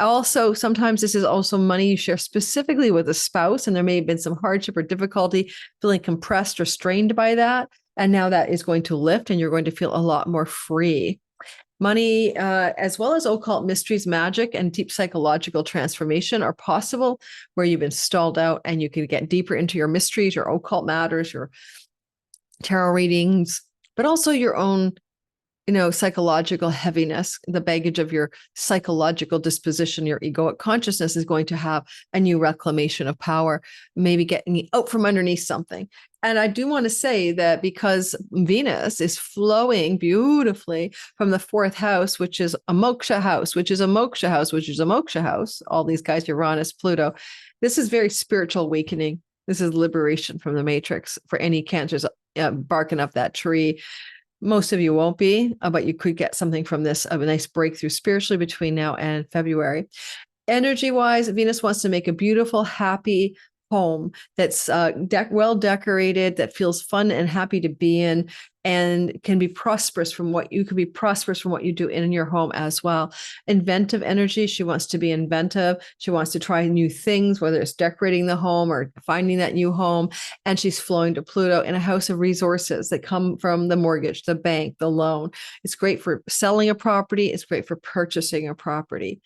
Also, sometimes this is also money you share specifically with a spouse, and there may have been some hardship or difficulty, feeling compressed or strained by that. And now that is going to lift, and you're going to feel a lot more free. Money, as well as occult mysteries, magic, and deep psychological transformation are possible where you've been stalled out and you can get deeper into your mysteries, your occult matters, your tarot readings, but also your own psychological heaviness, the baggage of your psychological disposition, your egoic consciousness is going to have a new reclamation of power, maybe getting out from underneath something. And I do want to say that because Venus is flowing beautifully from the fourth house, which is a moksha house, which is a moksha house, which is a moksha house, all these guys, Uranus, Pluto, this is very spiritual awakening. This is liberation from the matrix for any cancers barking up that tree. Most of you won't be, but you could get something from this, a nice breakthrough spiritually between now and February. Energy-wise, Venus wants to make a beautiful, happy home that's well decorated, that feels fun and happy to be in, and can be prosperous from what you do in your home as well. Inventive energy, she wants to be inventive. She wants to try new things, whether it's decorating the home or finding that new home. And she's flowing to Pluto in a house of resources that come from the mortgage, the bank, the loan. It's great for selling a property. It's great for purchasing a property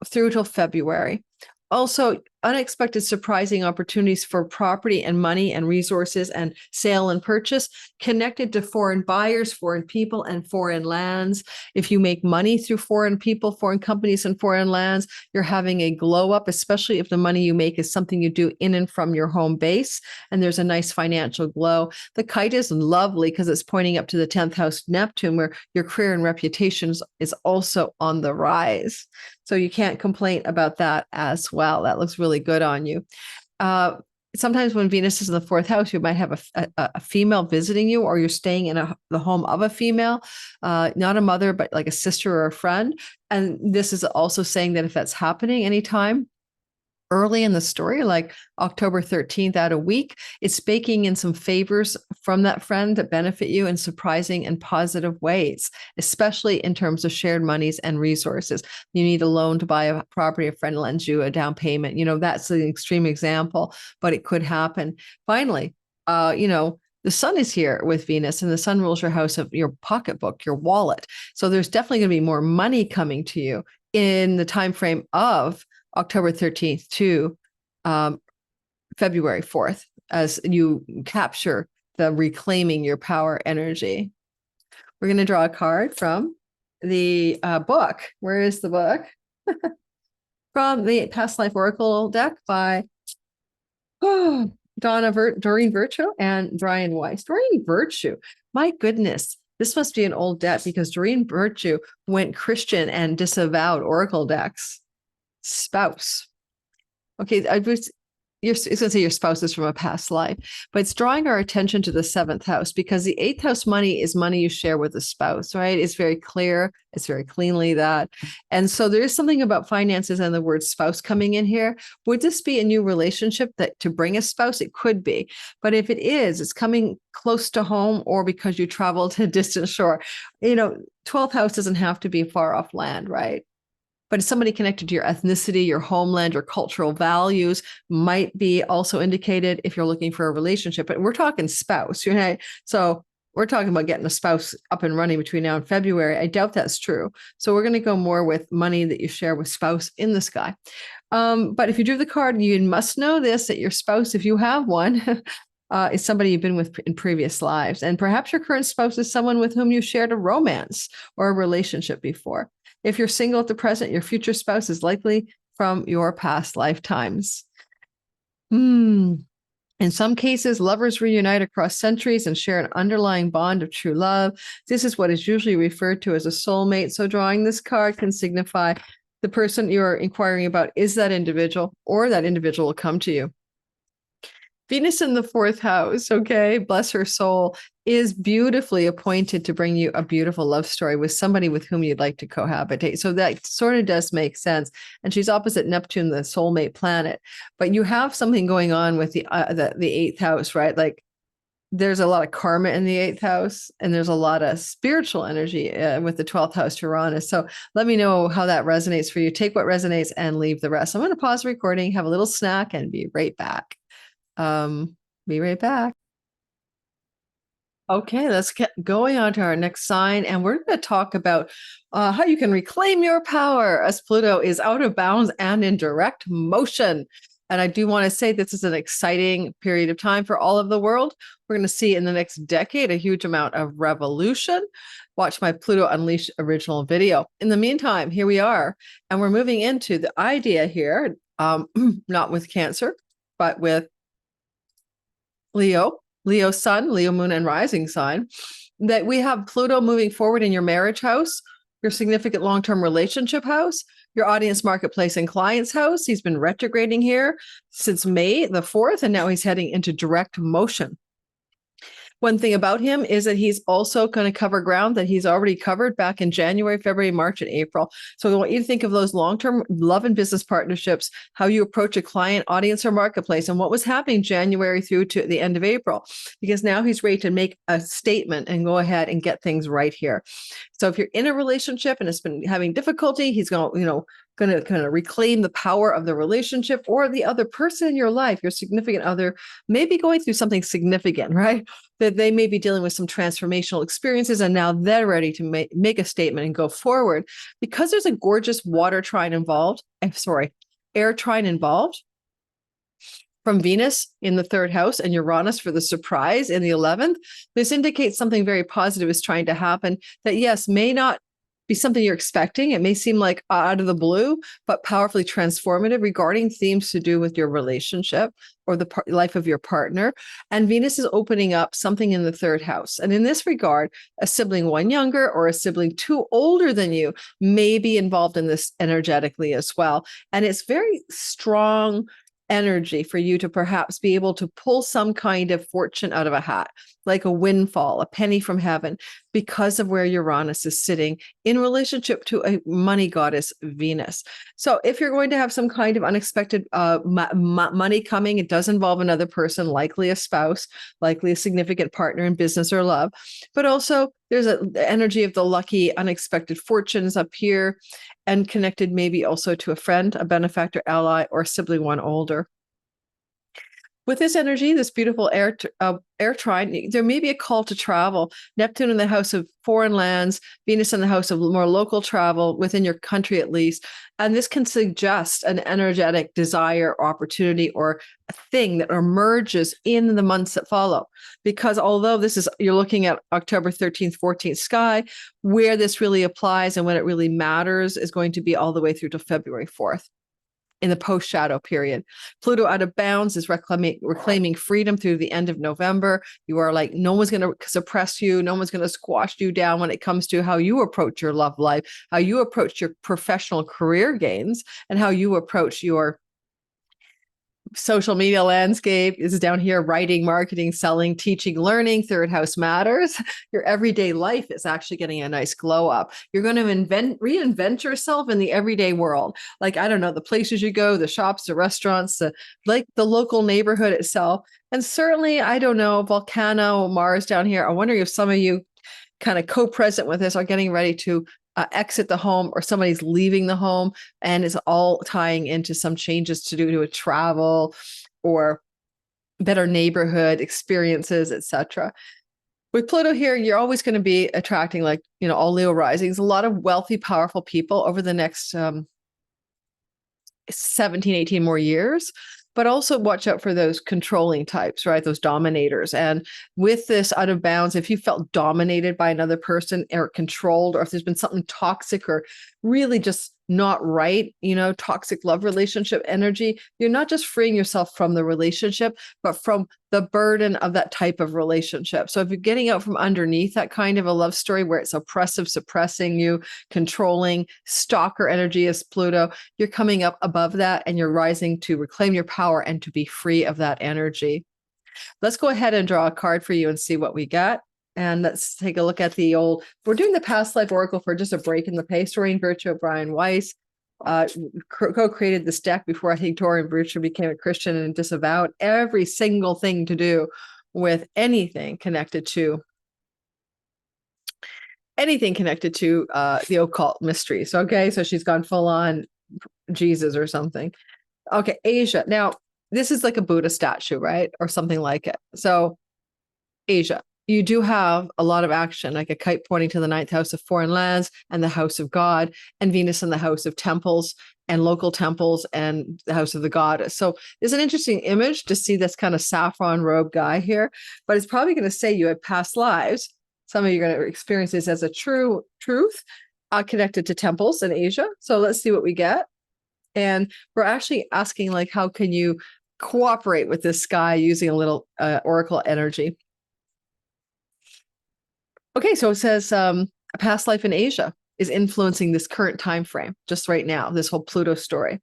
through till February. Also, unexpected surprising opportunities for property and money and resources and sale and purchase connected to foreign buyers, foreign people, and foreign lands. If you make money through foreign people, foreign companies, and foreign lands, you're having a glow up, especially if the money you make is something you do in and from your home base, and there's a nice financial glow. The kite is lovely because it's pointing up to the 10th house Neptune, where your career and reputation is also on the rise. So you can't complain about that as well. That looks really good on you. Sometimes when Venus is in the fourth house, you might have a female visiting you, or you're staying in the home of a female, not a mother, but like a sister or a friend. And this is also saying that if that's happening anytime early in the story, like October 13th out a week, it's baking in some favors from that friend that benefit you in surprising and positive ways, especially in terms of shared monies and resources. You need a loan to buy a property, a friend lends you a down payment. That's an extreme example, but it could happen. Finally, the sun is here with Venus, and the sun rules your house of your pocketbook, your wallet. So there's definitely going to be more money coming to you in the time frame of October 13th to February 4th, as you capture the reclaiming your power energy. We're going to draw a card from the book. Where is the book? From the Past Life Oracle deck by Doreen Virtue and Brian Weiss. Doreen Virtue, my goodness. This must be an old deck because Doreen Virtue went Christian and disavowed Oracle decks. Spouse. Okay, it's going to say your spouse is from a past life, but it's drawing our attention to the 7th house, because the 8th house money is money you share with a spouse, right? It's very clear. It's very cleanly that. And so there is something about finances and the word spouse coming in here. Would this be a new relationship that to bring a spouse? It could be. But if it is, it's coming close to home, or because you travel to a distant shore. 12th house doesn't have to be far off land, right? But somebody connected to your ethnicity, your homeland, your cultural values might be also indicated if you're looking for a relationship. But we're talking spouse, right? So we're talking about getting a spouse up and running between now and February. I doubt that's true. So we're going to go more with money that you share with spouse in the sky. But if you drew the card, you must know this, that your spouse, if you have one, is somebody you've been with in previous lives. And perhaps your current spouse is someone with whom you shared a romance or a relationship before. If you're single at the present, your future spouse is likely from your past lifetimes. In some cases, lovers reunite across centuries and share an underlying bond of true love. This is what is usually referred to as a soulmate. So drawing this card can signify the person you're inquiring about is that individual, or that individual will come to you. Venus in the 4th house, okay, bless her soul, is beautifully appointed to bring you a beautiful love story with somebody with whom you'd like to cohabitate. So that sort of does make sense. And she's opposite Neptune, the soulmate planet. But you have something going on with the 8th house, right? Like there's a lot of karma in the 8th house, and there's a lot of spiritual energy with the 12th house Uranus. So let me know how that resonates for you. Take what resonates and leave the rest. I'm going to pause the recording, have a little snack, and be right back. Be right back. Okay, let's get going on to our next sign, and we're going to talk about how you can reclaim your power as Pluto is out of bounds and in direct motion. And I do want to say this is an exciting period of time for all of the world. We're going to see in the next decade a huge amount of revolution. watch my Pluto Unleashed original video. In the meantime, here we are, and we're moving into the idea here, not with Cancer, but with Leo sun, Leo moon, and rising sign, that we have Pluto moving forward in your marriage house, your significant long-term relationship house, your audience, marketplace, and clients house. He's been retrograding here since May the 4th, and now he's heading into direct motion. One thing about him is that he's also going to cover ground that he's already covered back in January, February, March, and April. So I want you to think of those long-term love and business partnerships, how you approach a client, audience, or marketplace, and what was happening January through to the end of April, because now he's ready to make a statement and go ahead and get things right here. So if you're in a relationship and it's been having difficulty, he's going to, going to kind of reclaim the power of the relationship, or the other person in your life, your significant other, may be going through something significant, right? That they may be dealing with some transformational experiences, and now they're ready to make a statement and go forward. Because there's a gorgeous water trine involved, air trine involved from Venus in the 3rd house and Uranus for the surprise in the 11th. This indicates something very positive is trying to happen that, yes, may not be something you're expecting. It may seem like out of the blue, but powerfully transformative regarding themes to do with your relationship or the life of your partner. And Venus is opening up something in the 3rd house. And in this regard, a sibling 1 younger or a sibling 2 older than you may be involved in this energetically as well. And it's very strong energy for you to perhaps be able to pull some kind of fortune out of a hat, like a windfall, a penny from heaven, because of where Uranus is sitting in relationship to a money goddess, Venus. So if you're going to have some kind of unexpected money coming, it does involve another person, likely a spouse, likely a significant partner in business or love, but also there's the energy of the lucky unexpected fortunes up here, and connected maybe also to a friend, a benefactor, ally, or sibling 1 older. With this energy, this beautiful air trine, there may be a call to travel. Neptune in the house of foreign lands, Venus in the house of more local travel within your country at least. And this can suggest an energetic desire or opportunity or a thing that emerges in the months that follow. Because although you're looking at October 13th, 14th sky, where this really applies and when it really matters is going to be all the way through to February 4th. In the post-shadow period. Pluto out of bounds is reclaiming freedom through the end of November. You are like, no one's going to suppress you. No one's going to squash you down when it comes to how you approach your love life, how you approach your professional career gains, and how you approach your social media landscape. Is down here: writing, marketing, selling, teaching, learning. 3rd house matters. Your everyday life is actually getting a nice glow up. You're going to reinvent yourself in the everyday world. Like, I don't know, the places you go, the shops, the restaurants, like the local neighborhood itself. And certainly, I don't know, Volcano, Mars down here. I wonder if some of you kind of co-present with this are getting ready to exit the home, or somebody's leaving the home, and it's all tying into some changes to do with travel or better neighborhood experiences, etc. With Pluto here, you're always going to be attracting, like, all Leo risings, a lot of wealthy, powerful people over the next 17, 18 more years. But also watch out for those controlling types, right? Those dominators. And with this out of bounds, if you felt dominated by another person or controlled, or if there's been something toxic or really just not right, toxic love relationship energy, you're not just freeing yourself from the relationship, but from the burden of that type of relationship. So if you're getting out from underneath that kind of a love story where it's oppressive, suppressing you, controlling, stalker energy is Pluto, you're coming up above that and you're rising to reclaim your power and to be free of that energy. Let's go ahead and draw a card for you and see what we got. And let's take a look at we're doing the past life oracle for just a break in the pace. Doreen Virtue, Brian Weiss co-created this deck before I think Doreen Virtue became a Christian and disavowed every single thing to do with anything connected to the occult mysteries. Okay, so she's gone full on Jesus or something. Okay, Asia. Now, this is like a Buddha statue, right? Or something like it. So Asia, you do have a lot of action, like a kite pointing to the 9th house of foreign lands and the house of God, and Venus in the house of temples and local temples and the house of the goddess. So it's an interesting image to see this kind of saffron robe guy here, but it's probably going to say you had past lives. Some of you are going to experience this as a truth connected to temples in Asia. So let's see what we get. And we're actually asking, like, how can you cooperate with this sky using a little oracle energy? Okay, so it says a past life in Asia is influencing this current time frame, just right now, this whole Pluto story.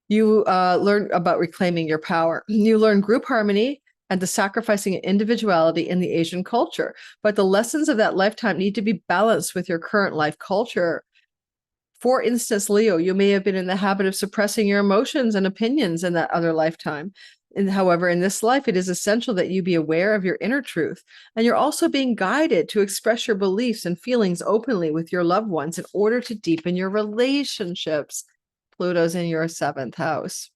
You learn about reclaiming your power. You learn group harmony and the sacrificing individuality in the Asian culture. But the lessons of that lifetime need to be balanced with your current life culture. For instance, Leo, you may have been in the habit of suppressing your emotions and opinions in that other lifetime. And however, in this life, it is essential that you be aware of your inner truth. And you're also being guided to express your beliefs and feelings openly with your loved ones in order to deepen your relationships. Pluto's in your 7th house.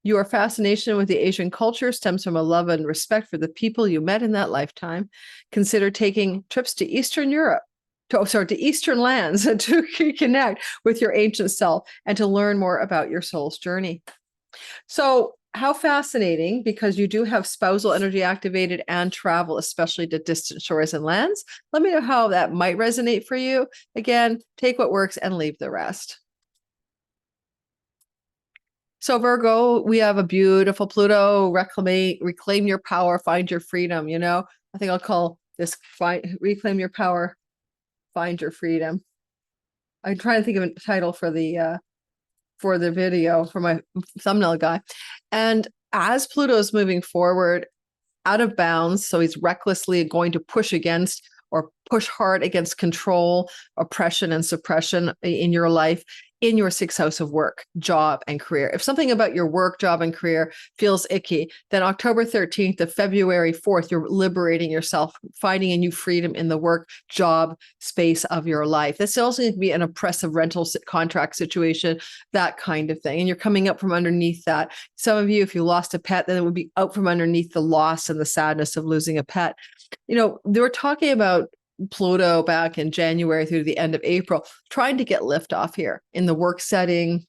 Your fascination with the Asian culture stems from a love and respect for the people you met in that lifetime. Consider taking trips to Eastern Europe, to Eastern lands to reconnect with your ancient self and to learn more about your soul's journey. So how fascinating, because you do have spousal energy activated and travel, especially to distant shores and lands. Let me know how that might resonate for you. Again, take what works and leave the rest. So Virgo, we have a beautiful Pluto, reclaim your power, find your freedom. You know, I think I'll call this reclaim your power, find your freedom. I'm trying to think of a title for the video, for my thumbnail guy. And as Pluto is moving forward out of bounds, so he's recklessly going to push against or push hard against control, oppression, and suppression in your life, in your 6th house of work, job, and career. If something about your work, job, and career feels icky, then October 13th to February 4th, you're liberating yourself, finding a new freedom in the work, job space of your life. This also going to be an oppressive rental contract situation, that kind of thing. And you're coming up from underneath that. Some of you, if you lost a pet, then it would be out from underneath the loss and the sadness of losing a pet. You know, they were talking about Pluto back in January through the end of April, trying to get lift off here in the work setting,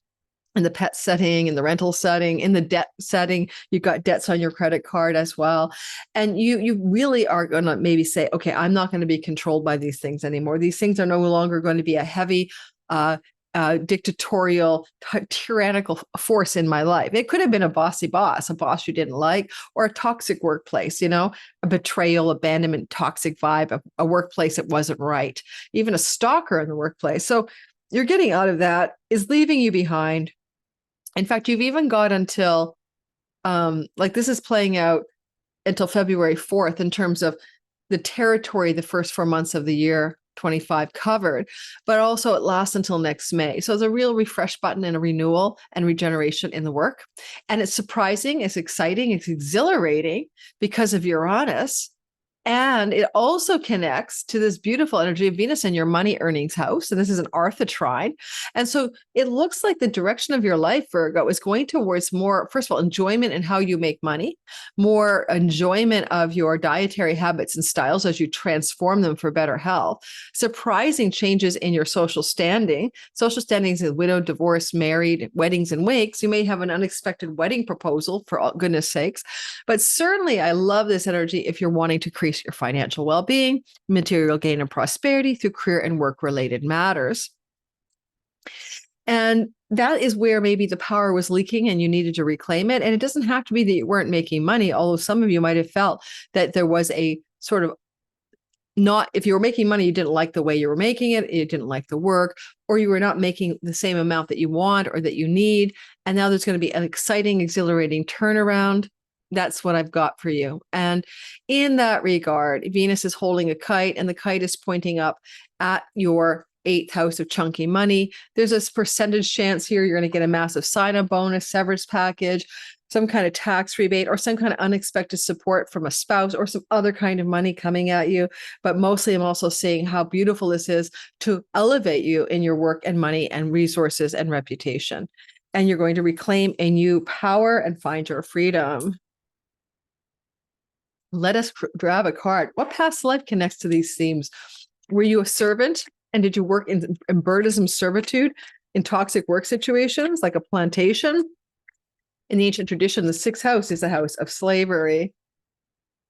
in the pet setting, in the rental setting, in the debt setting. You've got debts on your credit card as well. And you really are going to maybe say, okay, I'm not going to be controlled by these things anymore. These things are no longer going to be a heavy, dictatorial, tyrannical force in my life. It could have been a bossy boss, a boss you didn't like, or a toxic workplace, you know, a betrayal, abandonment, toxic vibe, a workplace that wasn't right, even a stalker in the workplace. So you're getting out of that, is leaving you behind. In fact, you've even got until, like this is playing out until February 4th in terms of the territory, the first 4 months of the year, 25 covered, but also it lasts until next May. So it's a real refresh button and a renewal and regeneration in the work. And it's surprising, it's exciting, it's exhilarating because of Uranus. And it also connects to this beautiful energy of Venus in your money earnings house. And this is an Artha trine. And so it looks like the direction of your life, Virgo, is going towards more, first of all, enjoyment in how you make money, more enjoyment of your dietary habits and styles as you transform them for better health, surprising changes in your social standing. Social standings is widowed, divorced, married, weddings, and wakes. You may have an unexpected wedding proposal, for all goodness sakes. But certainly I love this energy if you're wanting to increase your financial well-being, material gain, and prosperity through career and work-related matters. And that is where maybe the power was leaking and you needed to reclaim it. And it doesn't have to be that you weren't making money, although some of you might have felt that there was a sort of not, if you were making money, you didn't like the way you were making it, you didn't like the work, or you were not making the same amount that you want or that you need. And now there's going to be an exciting, exhilarating turnaround. That's what I've got for you. And in that regard, Venus is holding a kite and the kite is pointing up at your 8th house of chunky money. There's this percentage chance here you're going to get a massive sign-up bonus, severance package, some kind of tax rebate, or some kind of unexpected support from a spouse or some other kind of money coming at you. But mostly I'm also seeing how beautiful this is to elevate you in your work and money and resources and reputation. And you're going to reclaim a new power and find your freedom. Let us grab a card. What past life connects to these themes? Were you a servant and did you work in burdensome servitude in toxic work situations like a plantation? In the ancient tradition, the 6th house is the house of slavery.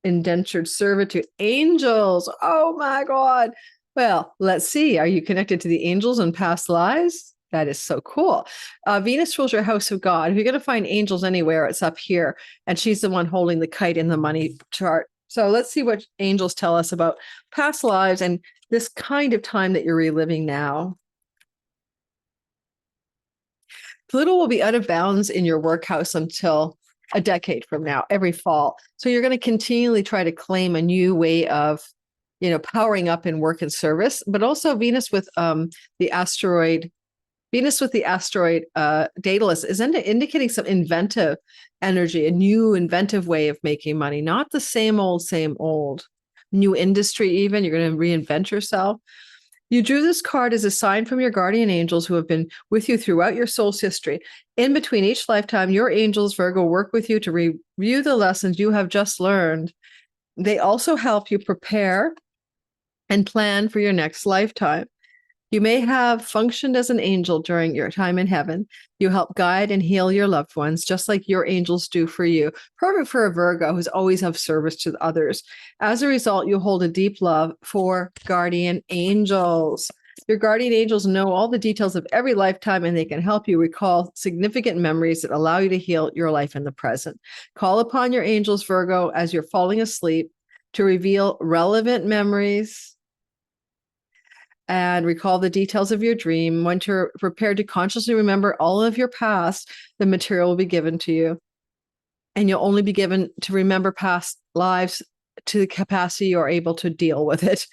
indentured servitude. Angels. Oh my God. Well, let's see. Are you connected to the angels in past lives? That is so cool. Venus rules your house of God. If you're going to find angels anywhere, it's up here. And she's the one holding the kite in the money chart. So let's see what angels tell us about past lives and this kind of time that you're reliving now. Pluto will be out of bounds in your work house until a decade from now, every fall. So you're going to continually try to claim a new way of, powering up in work and service, but also Venus with the asteroid Daedalus is indicating some inventive energy, a new inventive way of making money, not the same old, new industry even. You're going to reinvent yourself. You drew this card as a sign from your guardian angels who have been with you throughout your soul's history. In between each lifetime, your angels, Virgo, work with you to review the lessons you have just learned. They also help you prepare and plan for your next lifetime. You may have functioned as an angel during your time in heaven. You help guide and heal your loved ones, just like your angels do for you. Perfect for a Virgo who's always of service to others. As a result, you hold a deep love for guardian angels. Your guardian angels know all the details of every lifetime, and they can help you recall significant memories that allow you to heal your life in the present. Call upon your angels, Virgo, as you're falling asleep to reveal relevant memories and recall the details of your dream. When you're prepared to consciously remember all of your past, the material will be given to you. And you'll only be given to remember past lives to the capacity you're able to deal with it.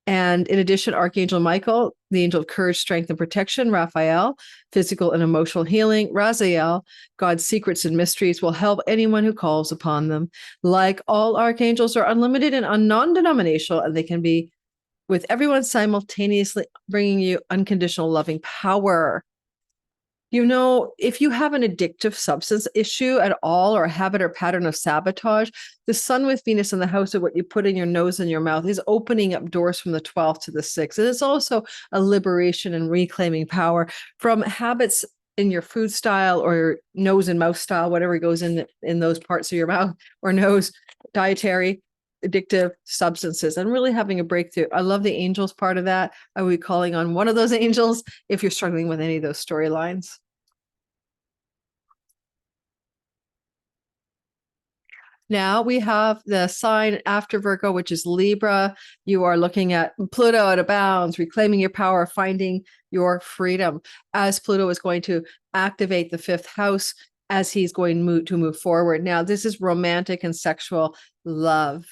And in addition, Archangel Michael, the angel of courage, strength, and protection, Raphael, physical and emotional healing, Raziel, God's secrets and mysteries, will help anyone who calls upon them. Like all archangels are unlimited and non-denominational, and they can be with everyone simultaneously bringing you unconditional loving power. If you have an addictive substance issue at all, or a habit or pattern of sabotage, the sun with Venus in the house of what you put in your nose and your mouth is opening up doors from the 12th to the 6th. And it's also a liberation and reclaiming power from habits in your food style or your nose and mouth style, whatever goes in those parts of your mouth or nose, dietary, addictive substances, and really having a breakthrough. I love the angels part of that. I will be calling on one of those angels if you're struggling with any of those storylines. Now we have the sign after Virgo, which is Libra. You are looking at Pluto out of bounds, reclaiming your power, finding your freedom, as Pluto is going to activate the 5th house as he's going to move forward. Now, this is romantic and sexual love.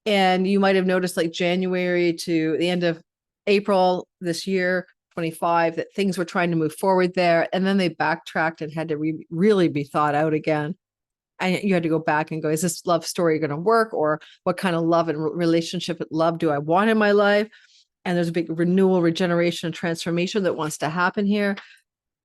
And you might have noticed, like January to the end of April this year, 25, that things were trying to move forward there. And then they backtracked and had to really be thought out again. And you had to go back and go, is this love story going to work? Or what kind of love and relationship love do I want in my life? And there's a big renewal, regeneration, and transformation that wants to happen here.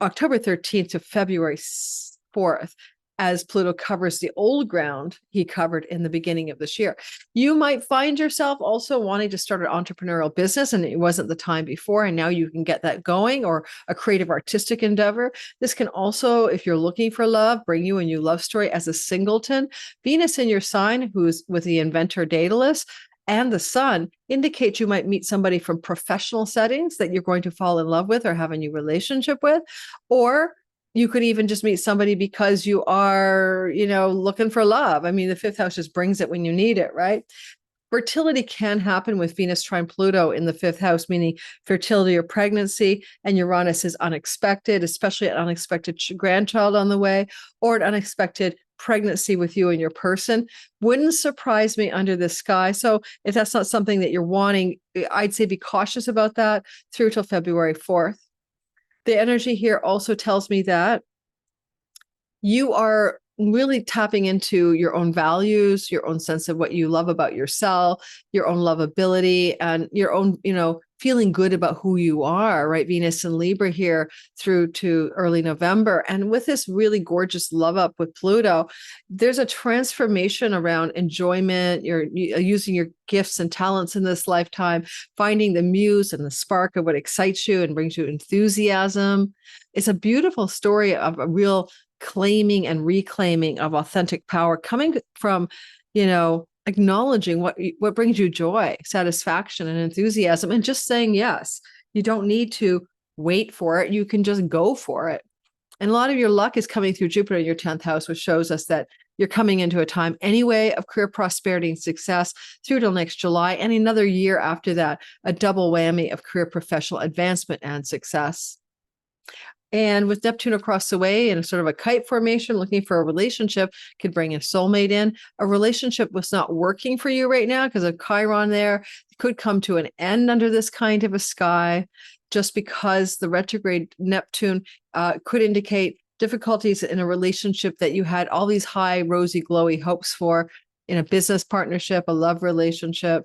October 13th to February 4th, as Pluto covers the old ground he covered in the beginning of this year. You might find yourself also wanting to start an entrepreneurial business, and it wasn't the time before, and now you can get that going, or a creative artistic endeavor. This can also, if you're looking for love, bring you a new love story as a singleton. Venus in your sign, who's with the inventor Daedalus, and the sun indicates you might meet somebody from professional settings that you're going to fall in love with or have a new relationship with, or you could even just meet somebody because you are, looking for love. I mean, the 5th house just brings it when you need it, right? Fertility can happen with Venus trine Pluto in the 5th house, meaning fertility or pregnancy, and Uranus is unexpected, especially an unexpected grandchild on the way, or an unexpected pregnancy with you and your person. Wouldn't surprise me under the sky. So if that's not something that you're wanting, I'd say be cautious about that through till February 4th. The energy here also tells me that you are really tapping into your own values, your own sense of what you love about yourself, your own lovability, and your own, feeling good about who you are, right? Venus and Libra here through to early November. And with this really gorgeous love up with Pluto, there's a transformation around enjoyment. You're using your gifts and talents in this lifetime, finding the muse and the spark of what excites you and brings you enthusiasm. It's a beautiful story of a real claiming and reclaiming of authentic power coming from, acknowledging what brings you joy, satisfaction, and enthusiasm, and just saying yes. You don't need to wait for it. You can just go for it. And a lot of your luck is coming through Jupiter in your 10th house, which shows us that you're coming into a time anyway of career prosperity and success through till next July, and another year after that, a double whammy of career professional advancement and success. And with Neptune across the way in a sort of a kite formation, looking for a relationship, could bring a soulmate in. A relationship was not working for you right now because of Chiron there. It could come to an end under this kind of a sky, just because the retrograde Neptune could indicate difficulties in a relationship that you had all these high, rosy, glowy hopes for in a business partnership, a love relationship,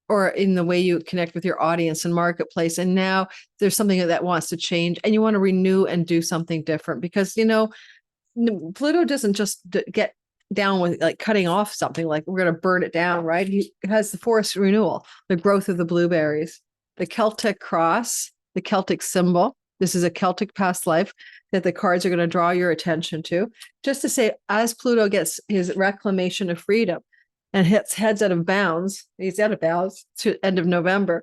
or in the way you connect with your audience and marketplace. And now there's something that wants to change and you want to renew and do something different because, Pluto doesn't just get down with like cutting off something like we're going to burn it down, right? He has the forest renewal, the growth of the blueberries, the Celtic cross, the Celtic symbol. This is a Celtic past life that the cards are going to draw your attention to. Just to say, as Pluto gets his reclamation of freedom, and heads out of bounds. He's out of bounds to end of November.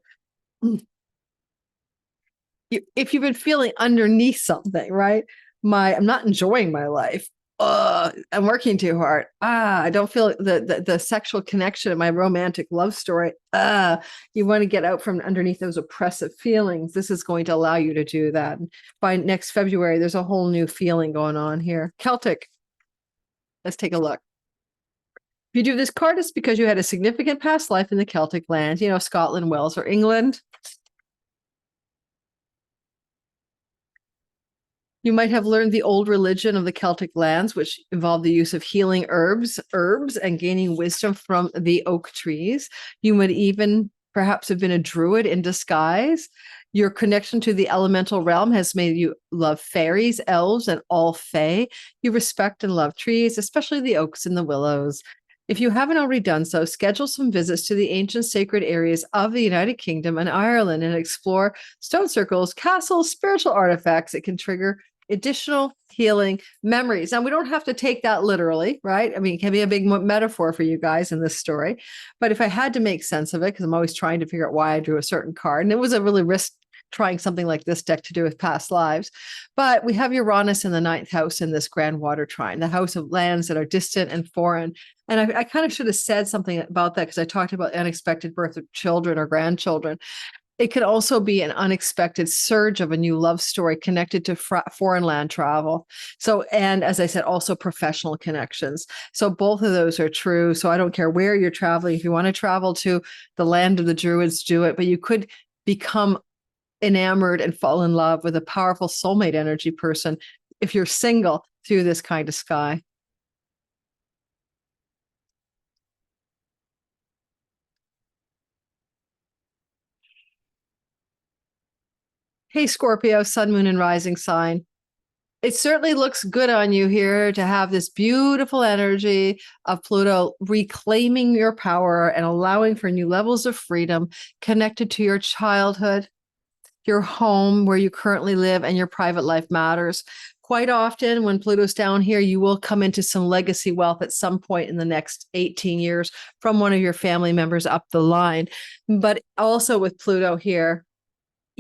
If you've been feeling underneath something, right? I'm not enjoying my life. I'm working too hard. I don't feel the sexual connection in my romantic love story. You want to get out from underneath those oppressive feelings. This is going to allow you to do that. By next February, there's a whole new feeling going on here. Celtic. Let's take a look. If you do this card, it's because you had a significant past life in the Celtic lands, Scotland, Wales, or England. You might have learned the old religion of the Celtic lands, which involved the use of healing herbs, and gaining wisdom from the oak trees. You would even perhaps have been a druid in disguise. Your connection to the elemental realm has made you love fairies, elves, and all fae. You respect and love trees, especially the oaks and the willows. If you haven't already done so, schedule some visits to the ancient sacred areas of the United Kingdom and Ireland and explore stone circles, castles, spiritual artifacts that can trigger additional healing memories. Now, we don't have to take that literally, right? I mean, it can be a big metaphor for you guys in this story. But if I had to make sense of it, because I'm always trying to figure out why I drew a certain card, and it was a really risk trying something like this deck to do with past lives. But we have Uranus in the 9th house in this grand water trine, the house of lands that are distant and foreign. And I kind of should have said something about that because I talked about unexpected birth of children or grandchildren. It could also be an unexpected surge of a new love story connected to foreign land travel. So, and as I said, also professional connections. So both of those are true. So I don't care where you're traveling. If you want to travel to the land of the Druids, do it. But you could become enamored and fall in love with a powerful soulmate energy person if you're single through this kind of sky. Hey, Scorpio, sun, moon, and rising sign. It certainly looks good on you here to have this beautiful energy of Pluto reclaiming your power and allowing for new levels of freedom connected to your childhood, your home where you currently live, and your private life matters. Quite often when Pluto's down here, you will come into some legacy wealth at some point in the next 18 years from one of your family members up the line. But also with Pluto here,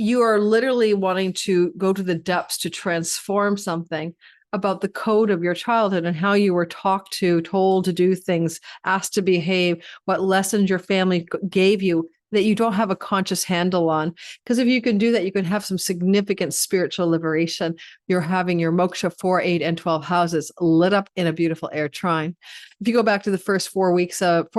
you are literally wanting to go to the depths to transform something about the code of your childhood and how you were talked to, told to do things, asked to behave, what lessons your family gave you that you don't have a conscious handle on. Because if you can do that, you can have some significant spiritual liberation. You're having your moksha 4, 8, and 12 houses lit up in a beautiful air trine. If you go back to the first 4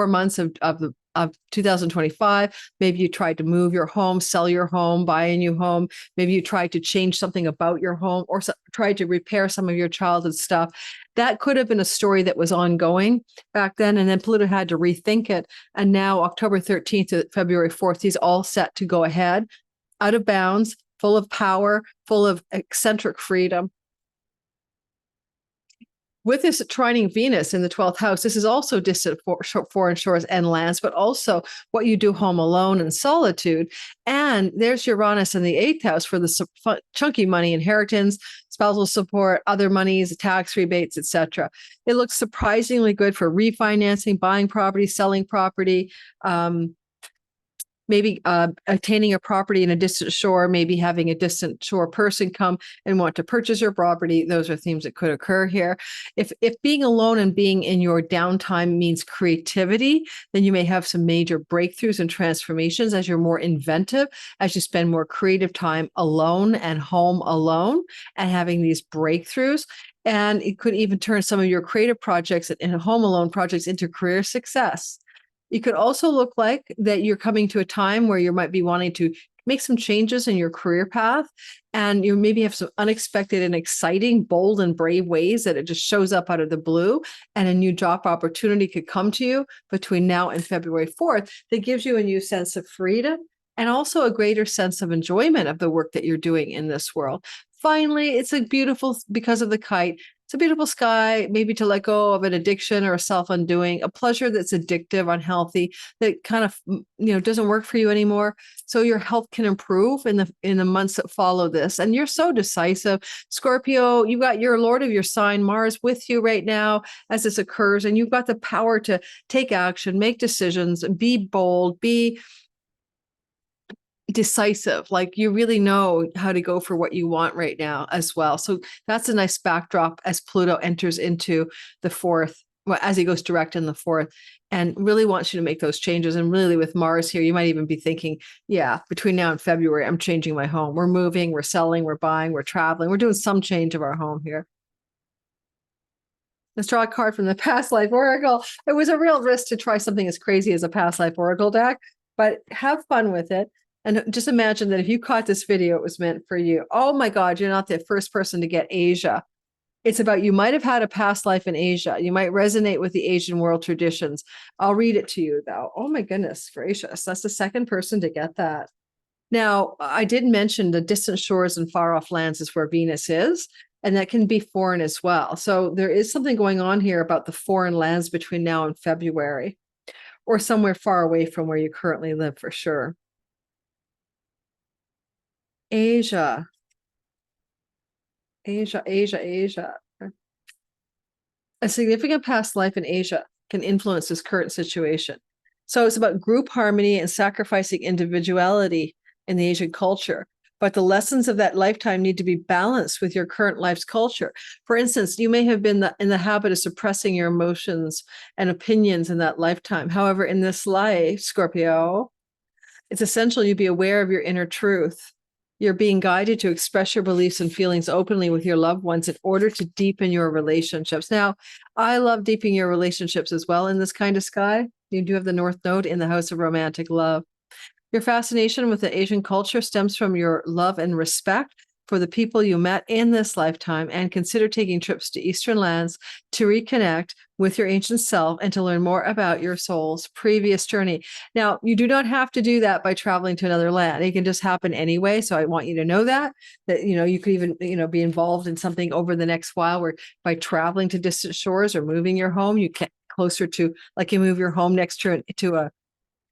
months of 2025, maybe you tried to move your home, sell your home, buy a new home. Maybe you tried to change something about your home or tried to repair some of your childhood stuff. That could have been a story that was ongoing back then. And then Pluto had to rethink it. And now October 13th to February 4th, he's all set to go ahead, out of bounds, full of power, full of eccentric freedom. with this trining Venus in the 12th house, this is also distant foreign shores and lands, but also what you do home alone and solitude. And there's Uranus in the 8th house for the chunky money, inheritance, spousal support, other monies, tax rebates, etc. It looks surprisingly good for refinancing, buying property, selling property, maybe attaining a property in a distant shore, maybe having a distant shore person come and want to purchase your property. Those are themes that could occur here. If being alone and being in your downtime means creativity, then you may have some major breakthroughs and transformations as you're more inventive, as you spend more creative time alone and home alone and having these breakthroughs. And it could even turn some of your creative projects and home alone projects into career success. It could also look like that you're coming to a time where you might be wanting to make some changes in your career path, and you maybe have some unexpected and exciting, bold and brave ways that it just shows up out of the blue, and a new job opportunity could come to you between now and February 4th that gives you a new sense of freedom and also a greater sense of enjoyment of the work that you're doing in this world. Finally, it's a beautiful, because of the kite, it's a beautiful sky, maybe to let go of an addiction or a self-undoing, a pleasure that's addictive, unhealthy, that kind of, doesn't work for you anymore. So your health can improve in the months that follow this. And you're so decisive. Scorpio, you've got your Lord of your sign, Mars, with you right now as this occurs. And you've got the power to take action, make decisions, be bold, be decisive. Like you really know how to go for what you want right now as well. So that's a nice backdrop as Pluto enters into the 4th, as he goes direct in the 4th, and really wants you to make those changes. And really with Mars here, you might even be thinking, yeah, between now and February, I'm changing my home. We're moving, we're selling, we're buying, we're traveling. We're doing some change of our home here. Let's draw a card from the Past Life Oracle. It was a real risk to try something as crazy as a Past Life Oracle deck, but have fun with it. And just imagine that if you caught this video, it was meant for you. Oh my God, you're not the first person to get Asia. It's about, you might have had a past life in Asia. You might resonate with the Asian world traditions. I'll read it to you though. Oh my goodness gracious. That's the second person to get that. Now, I did mention the distant shores and far off lands is where Venus is, and that can be foreign as well. So there is something going on here about the foreign lands between now and February, or somewhere far away from where you currently live for sure. Asia. A significant past life in Asia can influence this current situation. So it's about group harmony and sacrificing individuality in the Asian culture. But the lessons of that lifetime need to be balanced with your current life's culture. For instance, you may have been in the habit of suppressing your emotions and opinions in that lifetime. However, in this life, Scorpio, it's essential you be aware of your inner truth. You're being guided to express your beliefs and feelings openly with your loved ones in order to deepen your relationships. Now, I love deepening your relationships as well in this kind of sky. You do have the North Node in the house of romantic love. Your fascination with the Asian culture stems from your love and respect for the people you met in this lifetime, and consider taking trips to Eastern lands to reconnect with your ancient self and to learn more about your soul's previous journey. Now, you do not have to do that by traveling to another land. It can just happen anyway. So I want you to know that you could even, be involved in something over the next while where by traveling to distant shores or moving your home, you get closer to, like you move your home next to a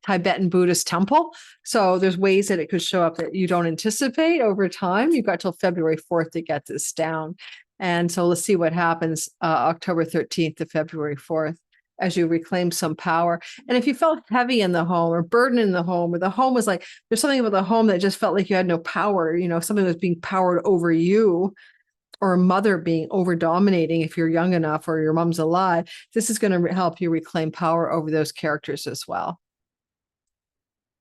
Tibetan Buddhist temple. So there's ways that it could show up that you don't anticipate over time. You've got till February 4th to get this down. And so let's see what happens October 13th to February 4th as you reclaim some power. And if you felt heavy in the home or burden in the home, or the home was like, there's something about the home that just felt like you had no power, something was being powered over you, or a mother being over dominating if you're young enough or your mom's alive, this is going to help you reclaim power over those characters as well.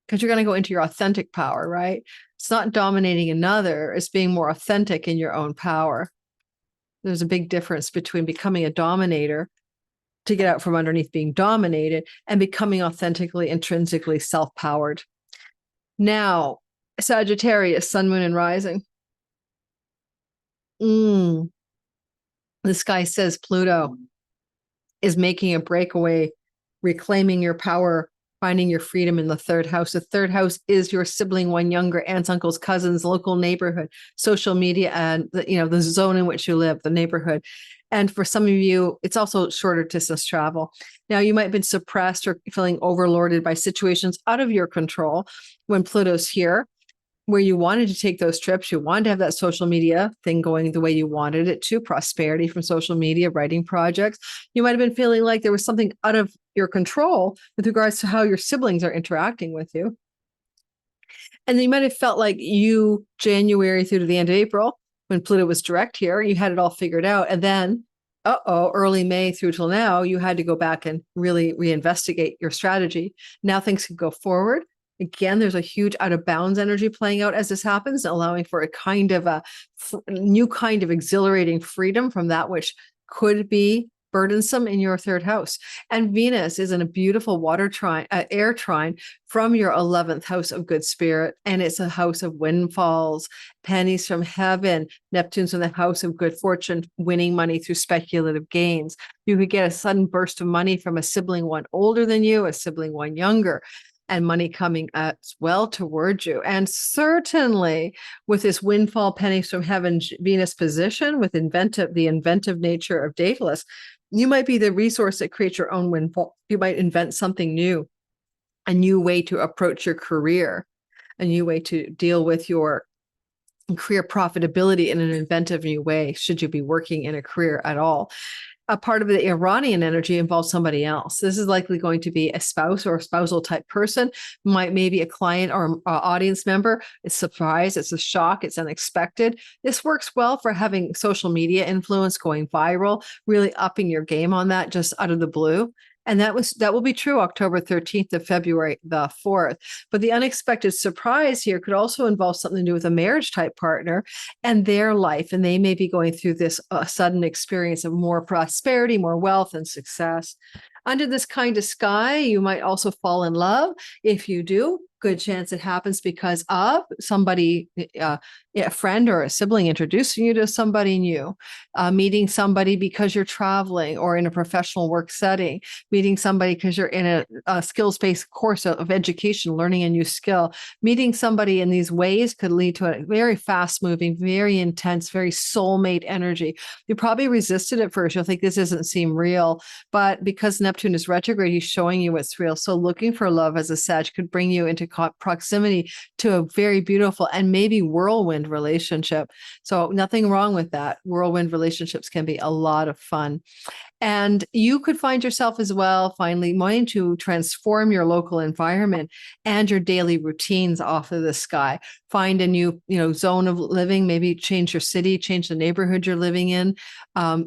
Because you're going to go into your authentic power, right? It's not dominating another, it's being more authentic in your own power. There's a big difference between becoming a dominator to get out from underneath being dominated and becoming authentically, intrinsically self-powered. Now, Sagittarius, sun, moon, and rising. This guy says Pluto is making a breakaway, reclaiming your power, finding your freedom in the 3rd house. The 3rd house is your sibling, one younger, aunts, uncles, cousins, local neighborhood, social media, and the zone in which you live, the neighborhood. And for some of you, it's also shorter distance travel. Now, you might have been suppressed or feeling overlorded by situations out of your control when Pluto's here, where you wanted to take those trips. You wanted to have that social media thing going the way you wanted it to, prosperity from social media, writing projects. You might have been feeling like there was something out of your control with regards to how your siblings are interacting with you. And then you might have felt like January through to the end of April, when Pluto was direct here, you had it all figured out. And then, early May through till now, you had to go back and really reinvestigate your strategy. Now things can go forward. Again, there's a huge out of bounds energy playing out as this happens, allowing for a kind of a new kind of exhilarating freedom from that which could be burdensome in your third house. And Venus is in a beautiful water trine, air trine from your 11th house of good spirit. And it's a house of windfalls, pennies from heaven. Neptune's in the house of good fortune, winning money through speculative gains. You could get a sudden burst of money from a sibling one older than you, a sibling one younger, and money coming as well towards you. And certainly with this windfall pennies from heaven Venus position with the inventive nature of Daedalus, you might be the resource that creates your own windfall. You might invent something new, a new way to approach your career, a new way to deal with your career profitability in an inventive new way, should you be working in a career at all. A part of the Iranian energy involves somebody else. This is likely going to be a spouse or a spousal type person, maybe a client or audience member. It's a surprise, it's a shock, it's unexpected. This works well for having social media influence, going viral, really upping your game on that just out of the blue. And that will be true October 13th to February the 4th. But the unexpected surprise here could also involve something to do with a marriage type partner and their life. And they may be going through this sudden experience of more prosperity, more wealth and success. Under this kind of sky, you might also fall in love. If you do, good chance it happens because of somebody, a friend or a sibling introducing you to somebody new, meeting somebody because you're traveling or in a professional work setting, meeting somebody because you're in a skills-based course of education, learning a new skill. Meeting somebody in these ways could lead to a very fast-moving, very intense, very soulmate energy. You probably resisted at first. You'll think this doesn't seem real, but because Neptune is retrograde, he's showing you what's real. So looking for love as a Sag could bring you into proximity to a very beautiful and maybe whirlwind relationship. So nothing wrong with that. Whirlwind relationships can be a lot of fun. And you could find yourself as well, finally, wanting to transform your local environment and your daily routines off of the sky. Find a new, zone of living, maybe change your city, change the neighborhood you're living in.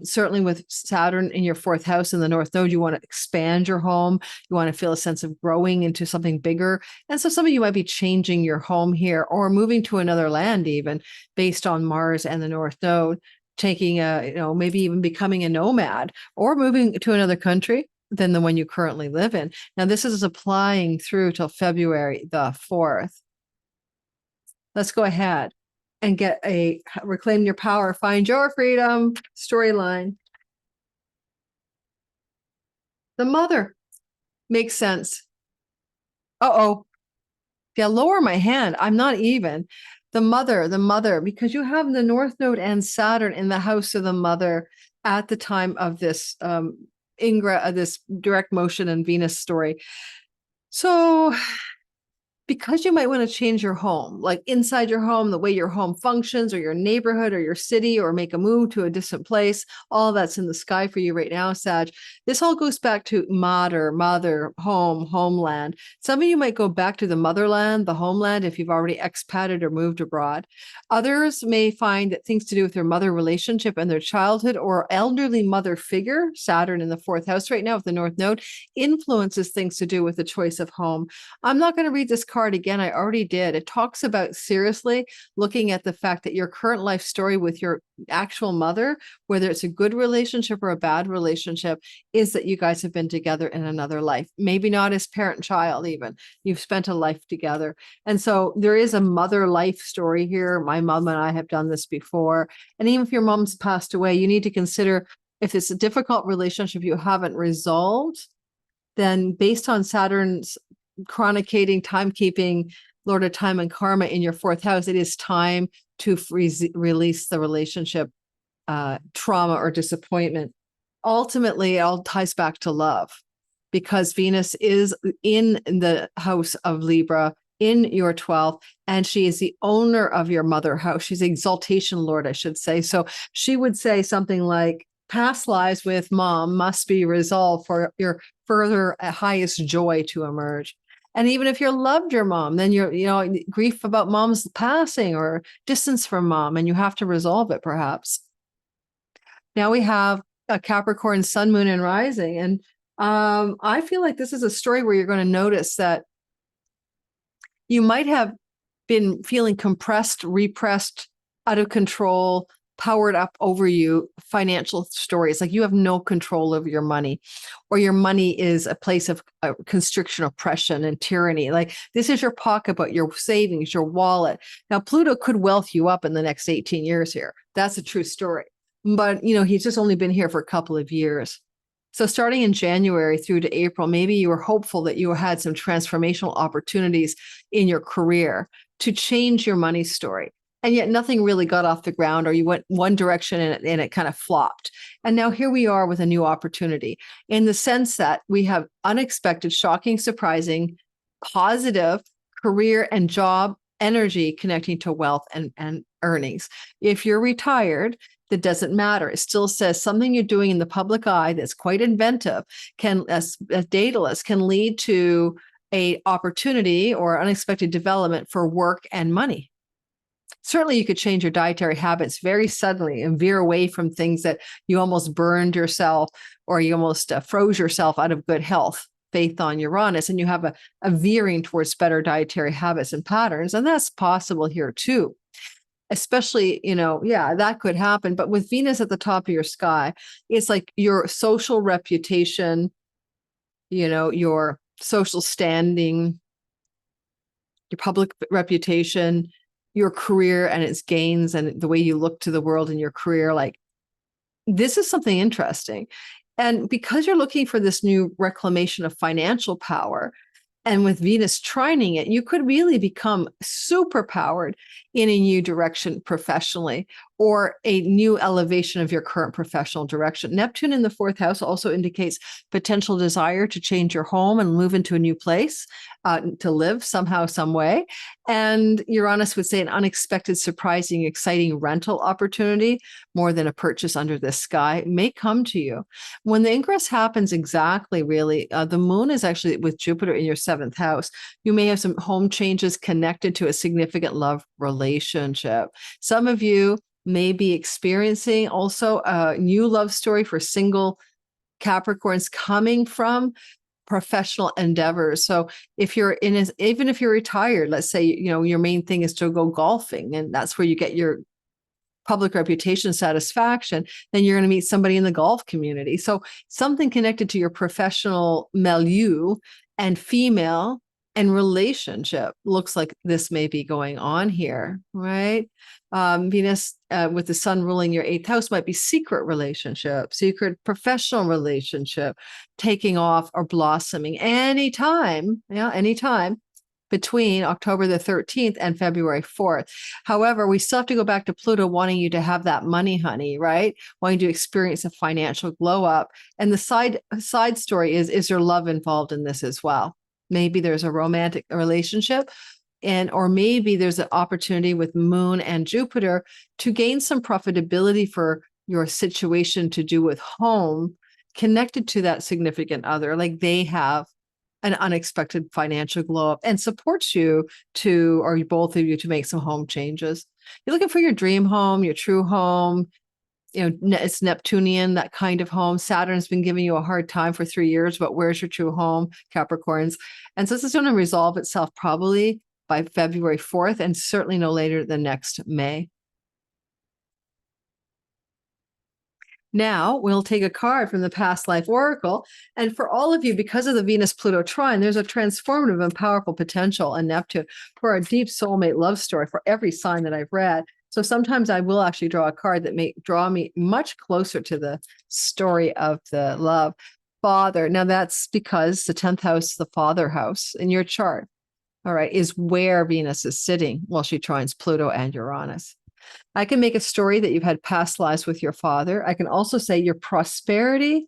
Certainly with Saturn in your 4th house in the North Node, you want to expand your home. You want to feel a sense of growing into something bigger. And so some of you might be changing your home here or moving to another land even based on Mars and the North Node. Taking maybe even becoming a nomad or moving to another country than the one you currently live in. Now, this is applying through till February the 4th. Let's go ahead and get a reclaim your power, find your freedom storyline. The mother makes sense. Yeah, lower my hand. I'm not even. The mother, because you have the North Node and Saturn in the house of the mother at the time of this this direct motion and Venus story. So because you might want to change your home, like inside your home, the way your home functions or your neighborhood or your city, or make a move to a distant place, all that's in the sky for you right now, Sag. This all goes back to mother, home, homeland. Some of you might go back to the motherland, the homeland, if you've already expatted or moved abroad. Others may find that things to do with their mother relationship and their childhood or elderly mother figure, Saturn in the 4th house right now with the North Node, influences things to do with the choice of home. I'm not going to read this card again. I already did. It talks about seriously looking at the fact that your current life story with your actual mother, whether it's a good relationship or a bad relationship, is that you guys have been together in another life. Maybe not as parent-child even. You've spent a life together. And so there is a mother life story here. My mom and I have done this before. And even if your mom's passed away, you need to consider if it's a difficult relationship you haven't resolved, then based on Saturn's chronicating, timekeeping, Lord of Time and Karma in your 4th house, it is time to release the relationship trauma or disappointment. Ultimately, it all ties back to love, because Venus is in the house of Libra, in your 12th, and she is the owner of your mother house. She's the exaltation lord, I should say. So she would say something like, past lives with mom must be resolved for your further highest joy to emerge. And even if you loved your mom, then grief about mom's passing or distance from mom, and you have to resolve it perhaps. Now we have a Capricorn sun, moon, and rising. And I feel like this is a story where you're going to notice that you might have been feeling compressed, repressed, out of control, powered up over you financial stories. Like you have no control over your money, or your money is a place of constriction, oppression, and tyranny. Like this is your pocketbook, your savings, your wallet. Now, Pluto could wealth you up in the next 18 years here. That's a true story. But, he's just only been here for a couple of years. So starting in January through to April, maybe you were hopeful that you had some transformational opportunities in your career to change your money story. And yet nothing really got off the ground, or you went one direction and it kind of flopped. And now here we are with a new opportunity, in the sense that we have unexpected, shocking, surprising, positive career and job energy connecting to wealth and earnings. If you're retired, that doesn't matter. It still says something you're doing in the public eye that's quite inventive, as daedalus, can lead to a opportunity or unexpected development for work and money. Certainly, you could change your dietary habits very suddenly and veer away from things that you almost burned yourself, or you almost froze yourself out of good health, faith on Uranus, and you have a veering towards better dietary habits and patterns. And that's possible here too. Especially, that could happen. But with Venus at the top of your sky, it's like your social reputation, your social standing, your public reputation, your career and its gains, and the way you look to the world in your career. Like, this is something interesting. And because you're looking for this new reclamation of financial power, and with Venus trining it, you could really become super powered in a new direction professionally, or a new elevation of your current professional direction. Neptune in the 4th house also indicates potential desire to change your home and move into a new place, to live somehow, some way. And Uranus would say an unexpected, surprising, exciting rental opportunity, more than a purchase under the sky, may come to you. When the ingress happens exactly, really, the moon is actually with Jupiter in your 7th house. You may have some home changes connected to a significant love relationship. Some of you may be experiencing also a new love story for single Capricorns coming from professional endeavors. So if you're even if you're retired, let's say, your main thing is to go golfing, and that's where you get your public reputation satisfaction, then you're going to meet somebody in the golf community. So something connected to your professional milieu and female and relationship looks like this may be going on here, right? Venus with the sun ruling your 8th house might be secret relationship, secret professional relationship, taking off or blossoming anytime between October the 13th and February 4th. However, we still have to go back to Pluto wanting you to have that money, honey, right? Wanting to experience a financial glow up. And the side story is there love involved in this as well? Maybe there's a romantic relationship, or maybe there's an opportunity with Moon and Jupiter to gain some profitability for your situation to do with home, connected to that significant other. Like they have an unexpected financial glow up and supports you or both of you, to make some home changes. You're looking for your dream home, your true home. It's Neptunian, that kind of home. Saturn's been giving you a hard time for 3 years, but where's your true home, Capricorns? And so this is going to resolve itself probably by February 4th, and certainly no later than next May. Now we'll take a card from the Past Life Oracle. And for all of you, because of the Venus-Pluto trine, there's a transformative and powerful potential in Neptune for a deep soulmate love story for every sign that I've read. So sometimes I will actually draw a card that may draw me much closer to the story of the love. Father. Now that's because the 10th house, the father house in your chart, all right, is where Venus is sitting while she trines Pluto and Uranus. I can make a story that you've had past lives with your father. I can also say your prosperity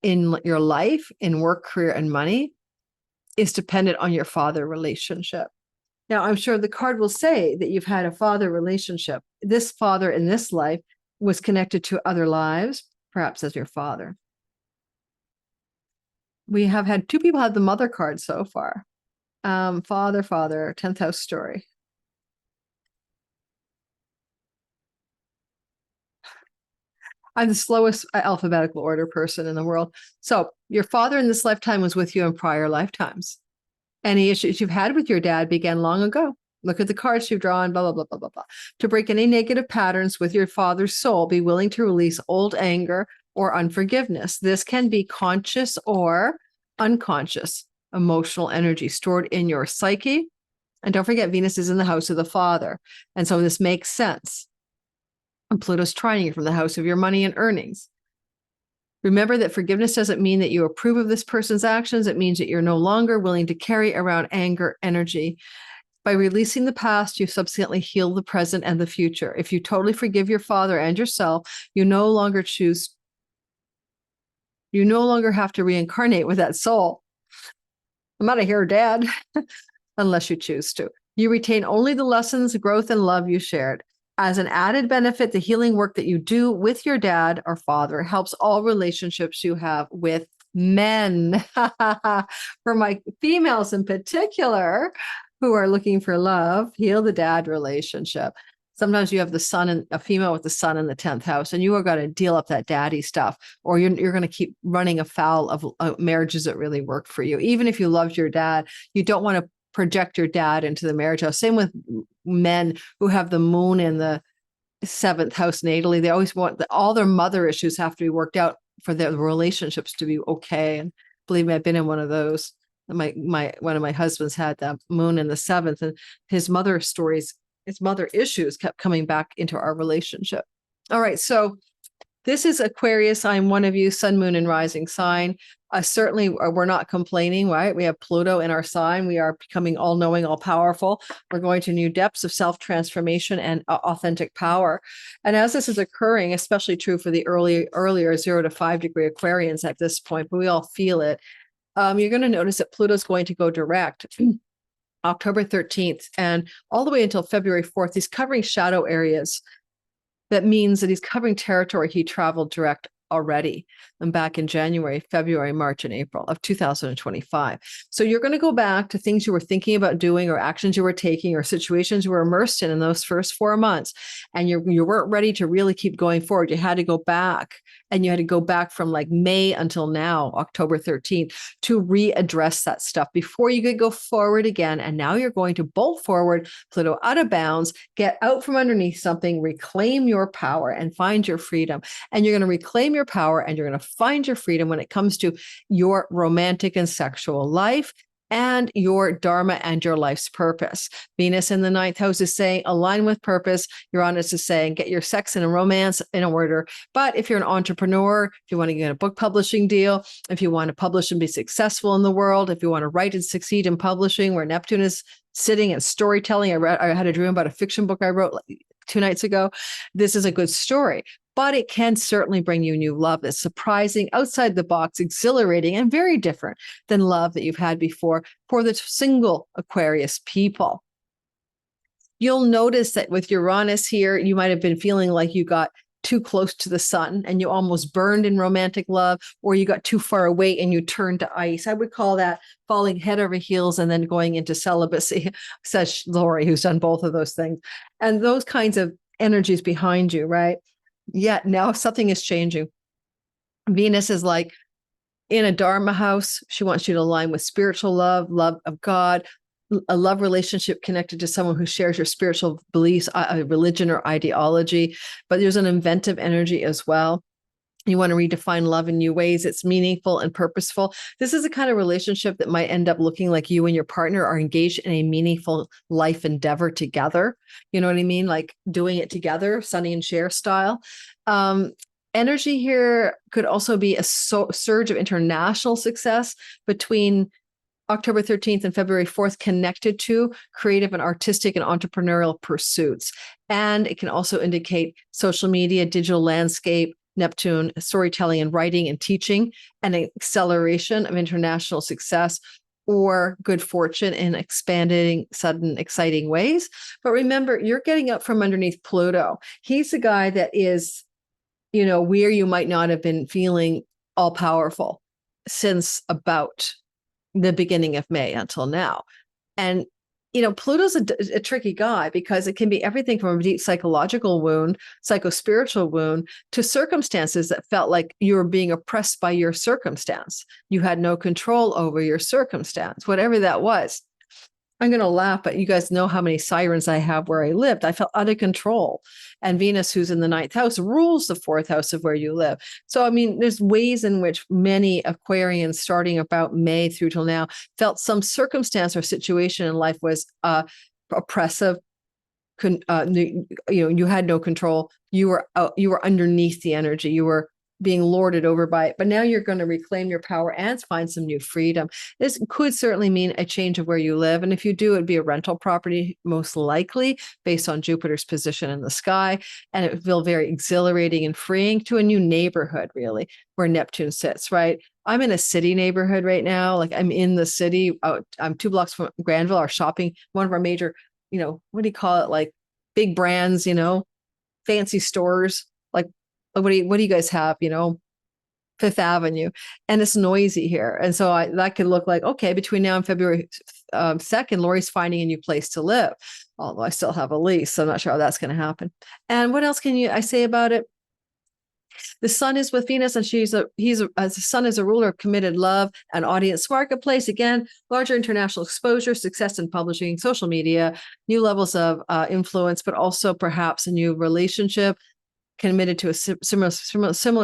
in your life, in work, career, and money is dependent on your father relationship. Now, I'm sure the card will say that you've had a father relationship. This father in this life was connected to other lives, perhaps as your father. We have had 2 people have the mother card so far. Father, 10th house story. I'm the slowest alphabetical order person in the world. So your father in this lifetime was with you in prior lifetimes. Any issues you've had with your dad began long ago. Look at the cards you've drawn, blah, blah, blah, blah, blah, blah. To break any negative patterns with your father's soul, be willing to release old anger or unforgiveness. This can be conscious or unconscious emotional energy stored in your psyche. And don't forget, Venus is in the house of the father. And so this makes sense. And Pluto's trining you from the house of your money and earnings. Remember that forgiveness doesn't mean that you approve of this person's actions. It means that you're no longer willing to carry around anger energy. By releasing the past, you subsequently heal the present and the future. If you totally forgive your father and yourself, you no longer have to reincarnate with that soul. I'm out of here, Dad, unless you choose to. You retain only the lessons, growth, and love you shared. As an added benefit, the healing work that you do with your dad or father helps all relationships you have with men. For my females in particular who are looking for love, heal the dad relationship. Sometimes you have the sun and a female with the sun in the 10th house, and you are going to deal up that daddy stuff, or you're going to keep running afoul of marriages that really work for you. Even if you loved your dad, you don't want to project your dad into the marriage house. Same with men who have the moon in the 7th house natally. They always want all their mother issues have to be worked out for their relationships to be okay. And believe me, I've been in one of those. One of my husbands had the moon in the 7th, and his mother issues kept coming back into our relationship. All right, so this is Aquarius. I'm one of you, sun, moon, and rising sign. Certainly, we're not complaining, right? We have Pluto in our sign. We are becoming all-knowing, all-powerful. We're going to new depths of self-transformation and authentic power. And as this is occurring, especially true for the earlier 0 to 5 degree Aquarians at this point, but we all feel it. You're going to notice that Pluto's going to go direct October 13th and all the way until February 4th. He's covering shadow areas. That means that he's covering territory he traveled direct already and back in January, February, March, and April of 2025. So you're going to go back to things you were thinking about doing or actions you were taking or situations you were immersed in those first 4 months. And you weren't ready to really keep going forward. You had to go back, and you had to go back from like May until now, October 13th, to readdress that stuff before you could go forward again. And now you're going to bolt forward, Pluto out of bounds, get out from underneath something, reclaim your power and find your freedom. And you're going to reclaim your power and you're going to find your freedom when it comes to your romantic and sexual life and your dharma and your life's purpose. Venus in the 9th house is saying align with purpose. Uranus is saying get your sex and romance in order. But if you're an entrepreneur, if you want to get a book publishing deal, if you want to publish and be successful in the world, if you want to write and succeed in publishing, where Neptune is sitting and storytelling. I had a dream about a fiction book I wrote 2 nights ago. This is a good story. But it can certainly bring you new love that's surprising, outside the box, exhilarating, and very different than love that you've had before for the single Aquarius people. You'll notice that with Uranus here, you might have been feeling like you got too close to the sun and you almost burned in romantic love, or you got too far away and you turned to ice. I would call that falling head over heels and then going into celibacy, says Lori, who's done both of those things. And those kinds of energies behind you, right? Yet now something is changing. Venus is like in a Dharma house. She wants you to align with spiritual love of God, a love relationship connected to someone who shares your spiritual beliefs, a religion or ideology. But there's an inventive energy as well. You want to redefine love in new ways. It's meaningful and purposeful. This is a kind of relationship that might end up looking like you and your partner are engaged in a meaningful life endeavor together. You know what I mean? Like doing it together, Sonny and Cher style. Energy here could also be a surge of international success between October 13th and February 4th connected to creative and artistic and entrepreneurial pursuits. And it can also indicate social media, digital landscape, Neptune, storytelling and writing and teaching, and an acceleration of international success or good fortune in expanding, sudden, exciting ways. But remember, you're getting up from underneath Pluto. He's the guy that is, where you might not have been feeling all powerful since about the beginning of May until now. And Pluto's a tricky guy because it can be everything from a deep psychological wound, psychospiritual wound, to circumstances that felt like you were being oppressed by your circumstance. You had no control over your circumstance, whatever that was. I'm going to laugh, but you guys know how many sirens I have where I lived. I felt out of control. And Venus, who's in the 9th house, rules the 4th house of where you live. So, I mean, there's ways in which many Aquarians, starting about May through till now, felt some circumstance or situation in life was oppressive. You had no control. You were underneath the energy. You were being lorded over by it. But now you're going to reclaim your power and find some new freedom. This could certainly mean a change of where you live. And if you do, it'd be a rental property, most likely based on Jupiter's position in the sky. And it would feel very exhilarating and freeing to a new neighborhood, really, where Neptune sits, right? I'm in a city neighborhood right now. Like I'm in the city. I'm 2 blocks from Granville, our shopping, one of our major, what do you call it? Like big brands, fancy stores. Like, what do you guys have? Fifth Avenue, and it's noisy here. And so that could look like, okay, between now and February 2nd, Lori's finding a new place to live. Although I still have a lease, so I'm not sure how that's going to happen. And what else can I say about it? The sun is with Venus, and the sun is a ruler of committed love and audience marketplace. Again, larger international exposure, success in publishing, social media, new levels of influence, but also perhaps a new relationship committed to a similar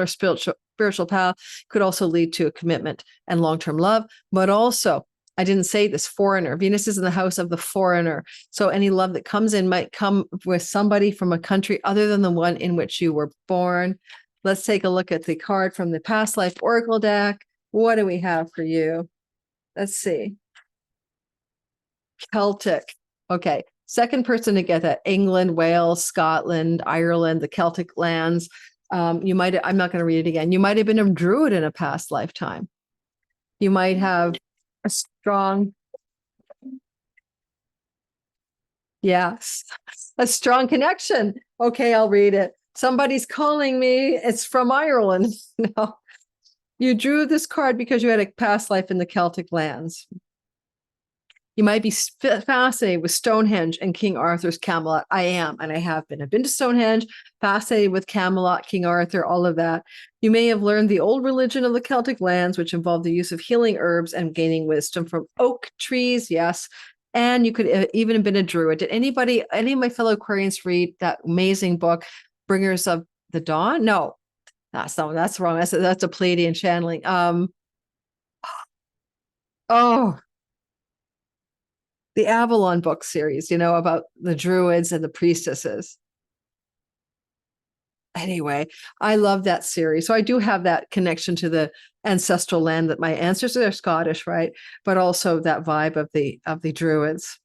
spiritual path could also lead to a commitment and long-term love. But also, I didn't say this, foreigner. Venus is in the house of the foreigner. So any love that comes in might come with somebody from a country other than the one in which you were born. Let's take a look at the card from the past life oracle deck. What do we have for you? Let's see. Celtic. Okay. Second person to get that: England, Wales, Scotland, Ireland, the Celtic lands. I'm not going to read it again. You might have been a druid in a past lifetime. You might have a strong connection. Okay, I'll read it. Somebody's calling me. It's from Ireland. No. You drew this card because you had a past life in the Celtic lands. You might be fascinated with Stonehenge and King Arthur's Camelot. I am, and I have been. I've been to Stonehenge, fascinated with Camelot, King Arthur, all of that. You may have learned the old religion of the Celtic lands, which involved the use of healing herbs and gaining wisdom from oak trees. Yes. And you could even have been a druid. Did any of my fellow Aquarians read that amazing book, Bringers of the Dawn? No, that's wrong. That's a Pleiadian channeling. The Avalon book series, about the druids and the priestesses. Anyway, I love that series. So I do have that connection to the ancestral land that my ancestors are Scottish, right? But also that vibe of the druids.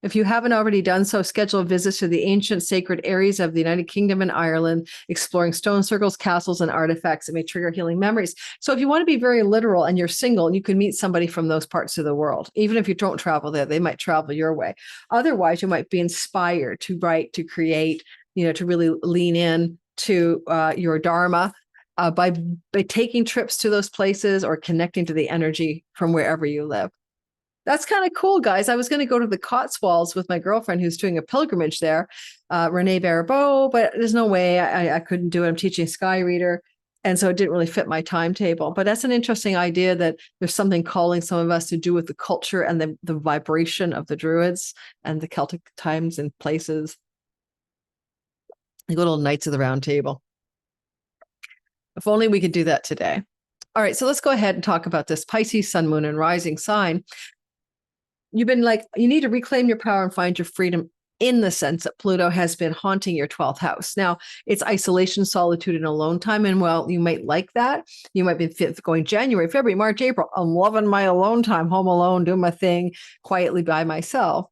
If you haven't already done so, schedule a visit to the ancient sacred Aries of the United Kingdom and Ireland, exploring stone circles, castles, and artifacts that may trigger healing memories. So if you want to be very literal and you're single, you can meet somebody from those parts of the world. Even if you don't travel there, they might travel your way. Otherwise, you might be inspired to write, to create, to really lean in to your dharma by taking trips to those places or connecting to the energy from wherever you live. That's kind of cool, guys. I was going to go to the Cotswolds with my girlfriend who's doing a pilgrimage there, Renee Baribeau, but there's no way I couldn't do it. I'm teaching Sky Reader, and so it didn't really fit my timetable. But that's an interesting idea that there's something calling some of us to do with the culture and the vibration of the Druids and the Celtic times and places. Like little Knights of the Round Table. If only we could do that today. All right, so let's go ahead and talk about this Pisces, Sun, Moon, and Rising sign. You've been like, you need to reclaim your power and find your freedom in the sense that Pluto has been haunting your 12th house. Now, it's isolation, solitude, and alone time. And well, you might like that. You might be going January, February, March, April. I'm loving my alone time, home alone, doing my thing quietly by myself.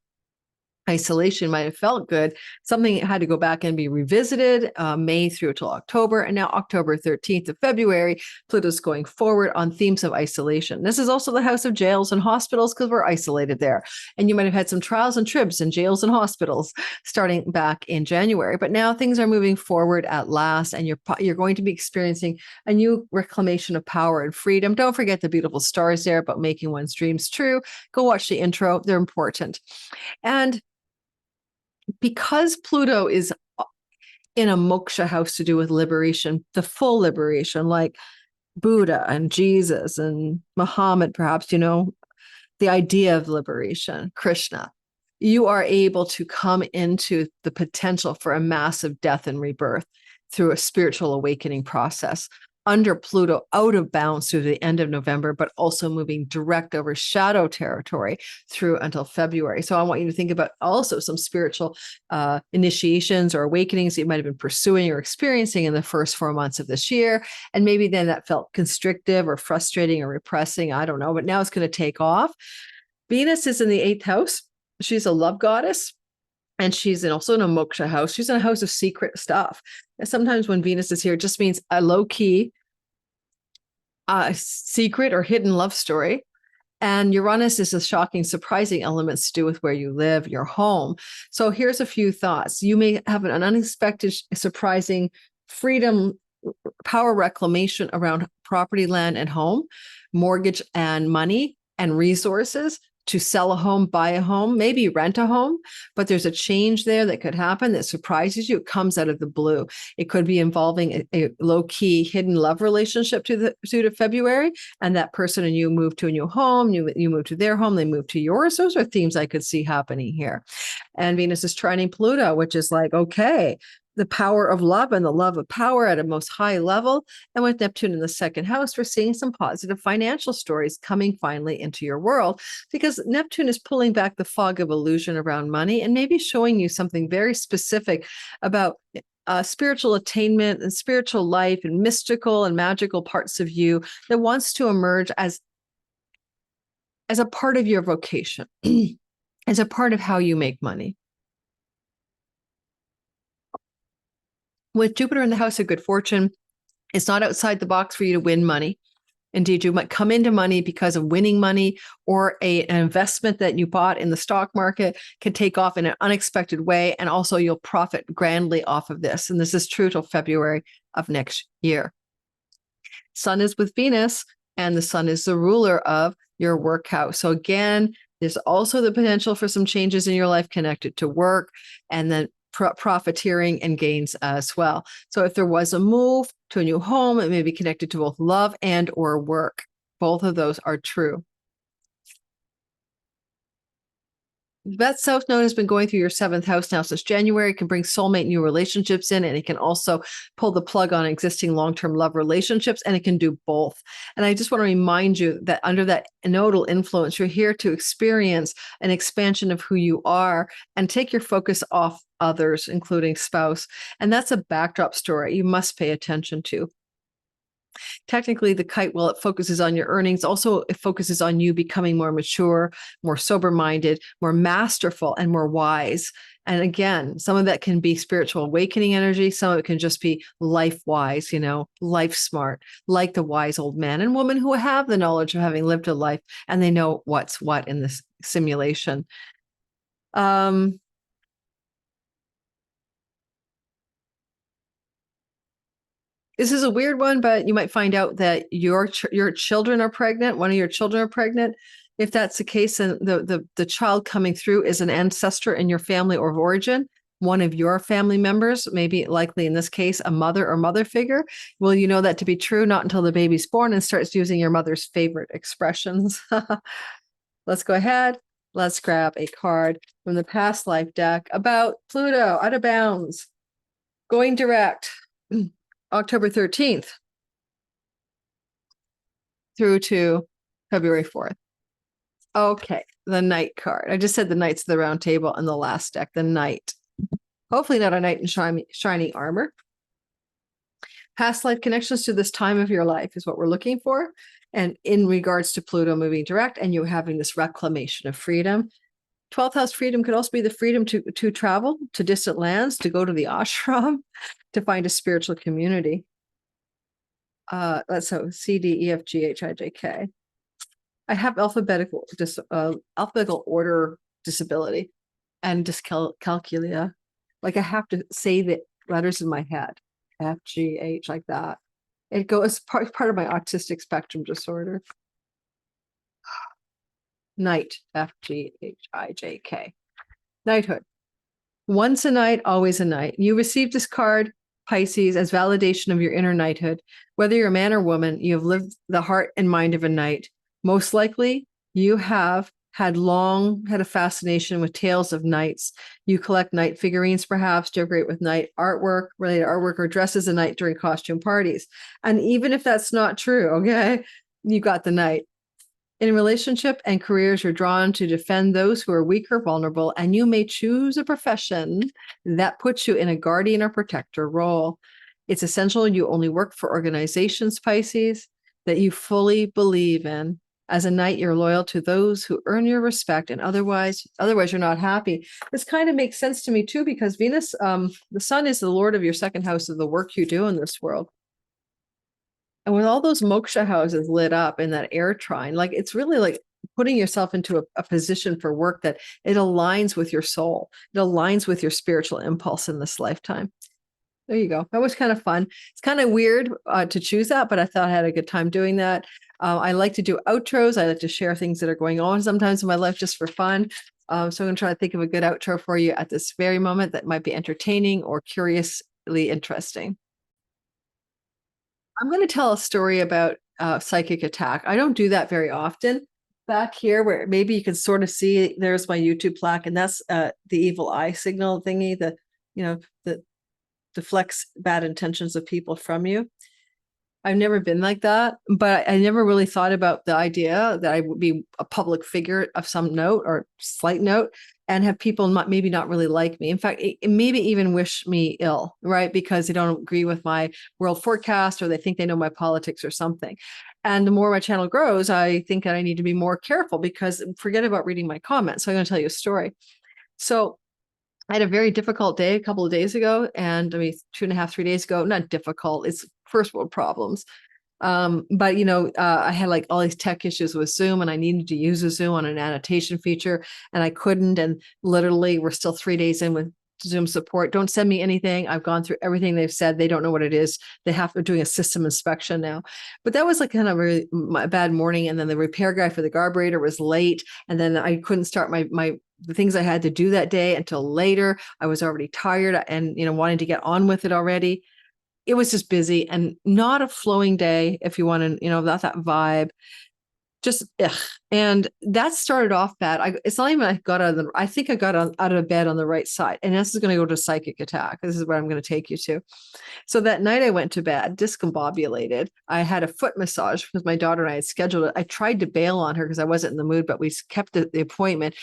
Isolation might have felt good. Something had to go back and be revisited May through till October. And now October 13th of February, Pluto's going forward on themes of isolation. This is also the house of jails and hospitals because we're isolated there. And you might have had some trials and tribs in jails and hospitals starting back in January. But now things are moving forward at last, and you're going to be experiencing a new reclamation of power and freedom. Don't forget the beautiful stars there about making one's dreams true. Go watch the intro. They're important. And because Pluto is in a moksha house to do with liberation, the full liberation, like Buddha and Jesus and Muhammad, perhaps, the idea of liberation, Krishna, you are able to come into the potential for a massive death and rebirth through a spiritual awakening process under Pluto, out of bounds through the end of November, but also moving direct over shadow territory through until February. So I want you to think about also some spiritual initiations or awakenings that you might have been pursuing or experiencing in the first 4 months of this year. And maybe then that felt constrictive or frustrating or repressing. I don't know, but now it's going to take off. Venus is in the 8th house. She's a love goddess. And she's also in a moksha house. She's in a house of secret stuff. And sometimes when Venus is here, it just means a low-key, secret or hidden love story. And Uranus is the shocking, surprising elements to do with where you live, your home. So here's a few thoughts. You may have an unexpected, surprising freedom, power reclamation around property, land, and home, mortgage and money and resources, to sell a home, buy a home, maybe rent a home, but there's a change there that could happen that surprises you. It comes out of the blue. It could be involving a low-key hidden love relationship to the suit of February, and that person and you move to a new home, you move to their home, they move to yours. Those are themes I could see happening here. And Venus is trining Pluto, which is like, okay, the power of love and the love of power at a most high level. And with Neptune in the 2nd house, we're seeing some positive financial stories coming finally into your world, because Neptune is pulling back the fog of illusion around money and maybe showing you something very specific about spiritual attainment and spiritual life and mystical and magical parts of you that wants to emerge as a part of your vocation, as a part of how you make money. With Jupiter in the house of good fortune, it's not outside the box for you to win money. Indeed, you might come into money because of winning money, or an investment that you bought in the stock market can take off in an unexpected way. And also you'll profit grandly off of this. And this is true till February of next year. Sun is with Venus, and the sun is the ruler of your work house. So again, there's also the potential for some changes in your life connected to work, and then profiteering and gains as well. So if there was a move to a new home, it may be connected to both love and or work. Both of those are true. That South Node has been going through your 7th house now since January. It can bring soulmate new relationships in, and it can also pull the plug on existing long-term love relationships, and it can do both. And I just want to remind you that under that nodal influence, you're here to experience an expansion of who you are and take your focus off others, including spouse. And that's a backdrop story you must pay attention to. Technically, the kite, while it focuses on your earnings, also it focuses on you becoming more mature, more sober-minded, more masterful, and more wise. And again, some of that can be spiritual awakening energy. Some of it can just be life-wise, life smart, like the wise old man and woman who have the knowledge of having lived a life, and they know what's what in this simulation. This is a weird one, but you might find out that your children are pregnant. One of your children are pregnant. If that's the case, then the child coming through is an ancestor in your family or of origin, one of your family members, maybe likely in this case, a mother or mother figure. Well, you know that to be true not until the baby's born and starts using your mother's favorite expressions. Let's go ahead. Let's grab a card from the past life deck about Pluto, out of bounds, going direct. October 13th through to February 4th. Okay, the Knight card. I just said the Knights of the Round Table on the last deck, the Knight. Hopefully not a knight in shiny armor. Past life connections to this time of your life is what we're looking for. And in regards to Pluto moving direct and you having this reclamation of freedom, 12th house freedom could also be the freedom to travel to distant lands, to go to the ashram, to find a spiritual community. That's so C, D, E, F, G, H, I, J, K. I have alphabetical order disability and dyscalculia. Like I have to say the letters in my head, F, G, H, like that. It goes part of my autistic spectrum disorder. Knight, F, G, H, I, J, K. Knighthood. Once a knight, always a knight. You received this card, Pisces, as validation of your inner knighthood. Whether you're a man or woman, you have lived the heart and mind of a knight. Most likely, you have had a fascination with tales of knights. You collect knight figurines, perhaps, decorate with knight artwork, related artwork, or dress as a knight during costume parties. And even if that's not true, okay, you got the knight. In relationship and careers, you're drawn to defend those who are weak or vulnerable, and you may choose a profession that puts you in a guardian or protector role. It's essential you only work for organizations, Pisces, that you fully believe in. As a knight, you're loyal to those who earn your respect, and otherwise you're not happy. This kind of makes sense to me too, because Venus, the sun is the lord of your second house of the work you do in this world. And with all those moksha houses lit up in that air trine, like it's really like putting yourself into a position for work that it aligns with your soul. It aligns with your spiritual impulse in this lifetime. There you go. That was kind of fun. It's kind of weird to choose that, but I thought I had a good time doing that. I like to do outros. I like to share things that are going on sometimes in my life just for fun. So I'm going to try to think of a good outro for you at this very moment that might be entertaining or curiously interesting. I'm going to tell a story about psychic attack. I don't do that very often. Back here, where maybe you can sort of see, there's my YouTube plaque, and that's the evil eye signal thingy that that deflects bad intentions of people from you. I've never been like that, but I never really thought about the idea that I would be a public figure of some note or slight note and have people maybe not really like me. In fact, maybe even wish me ill, right? Because they don't agree with my world forecast or they think they know my politics or something. And the more my channel grows, I think that I need to be more careful because forget about reading my comments. So I'm going to tell you a story. So I had a very difficult day a couple of days ago, and I mean, 2.5, 3 days ago, not difficult, it's first world problems. But I had like all these tech issues with Zoom and I needed to use a Zoom on an annotation feature and I couldn't. And literally we're still 3 days in with Zoom support. Don't send me anything. I've gone through everything they've said. They don't know what it is. They're doing a system inspection now. But that was like kind of a bad morning. And then the repair guy for the carburetor was late. And then I couldn't start the things I had to do that day until later. I was already tired and, wanting to get on with it already. It was just busy and not a flowing day. If you want to, not that vibe, just ugh. And that started off bad. It's not even I think I got out of bed on the right side. And this is going to go to psychic attack. This is where I'm going to take you to. So that night I went to bed discombobulated. I had a foot massage because my daughter and I had scheduled it. I tried to bail on her because I wasn't in the mood, but we kept the appointment.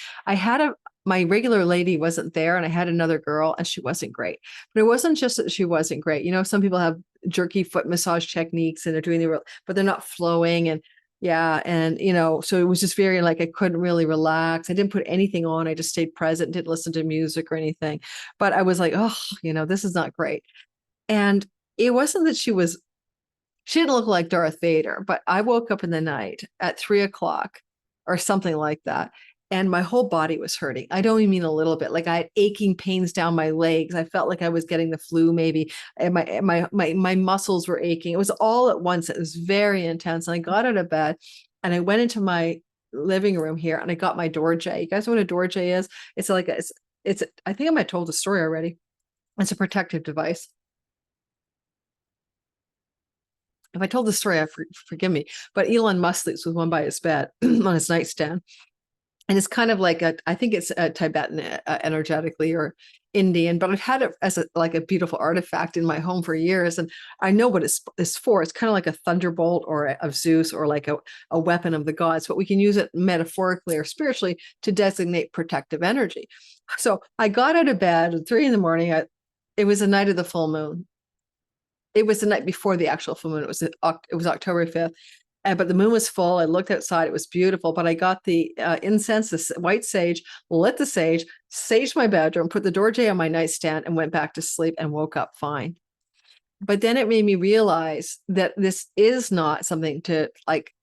My regular lady wasn't there and I had another girl and she wasn't great. But it wasn't just that she wasn't great. Some people have jerky foot massage techniques and they're doing but they're not flowing. And yeah. And, so it was just very like, I couldn't really relax. I didn't put anything on. I just stayed present, didn't listen to music or anything. But I was like, oh, this is not great. And it wasn't that she didn't look like Darth Vader, but I woke up in the night at 3:00 or something like that. And my whole body was hurting. I don't even mean a little bit. Like I had aching pains down my legs. I felt like I was getting the flu maybe. And my muscles were aching. It was all at once. It was very intense. And I got out of bed and I went into my living room here and I got my Dorje. You guys know what a Dorje is? It's like, I think I might have told the story already. It's a protective device. If I told the story, forgive me, but Elon Musk sleeps with one by his bed on his nightstand. And it's kind of like I think it's a Tibetan energetically or Indian, but I've had it as like a beautiful artifact in my home for years. And I know what it's for. It's kind of like a thunderbolt of Zeus, or like a weapon of the gods, but we can use it metaphorically or spiritually to designate protective energy. So I got out of bed at 3 a.m. It was the night of the full moon. It was the night before the actual full moon. It was October 5th. But the moon was full. I looked outside. It was beautiful. But I got the incense, the white sage, lit the sage, saged my bedroom, put the door J on my nightstand, and went back to sleep and woke up fine. But then it made me realize that this is not something to like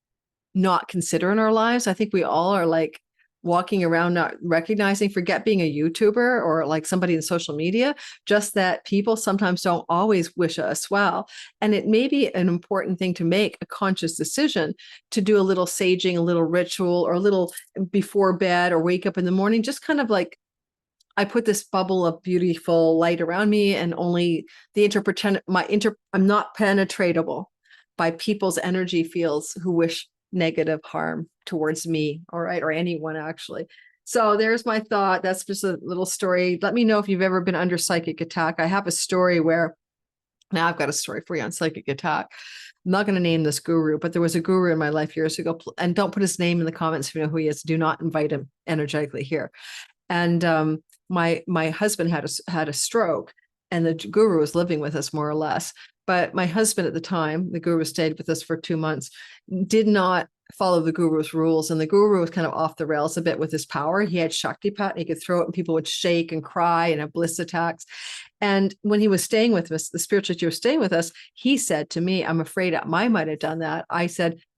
not consider in our lives. I think we all are like walking around not recognizing, forget being a YouTuber or like somebody in social media, just that people sometimes don't always wish us well. And it may be an important thing to make a conscious decision to do a little saging, a little ritual, or a little before bed or wake up in the morning, just kind of like, I put this bubble of beautiful light around me, and only I'm not penetratable by people's energy fields who wish negative harm towards me, all right, or anyone actually. So there's my thought. That's just a little story. Let me know if you've ever been under psychic attack. I have a story where, now I've got a story for you on psychic attack. I'm not going to name this guru, but there was a guru in my life years ago, and don't put his name in the comments if you know who he is. Do not invite him energetically here. And my husband had a stroke, and the guru was living with us more or less. But my husband at the time, the guru stayed with us for 2 months, did not follow the guru's rules. And the guru was kind of off the rails a bit with his power. He had Shaktipat, and he could throw it and people would shake and cry and have bliss attacks. And when he was staying with us, the spiritual teacher was staying with us, he said to me, I'm afraid I might have done that.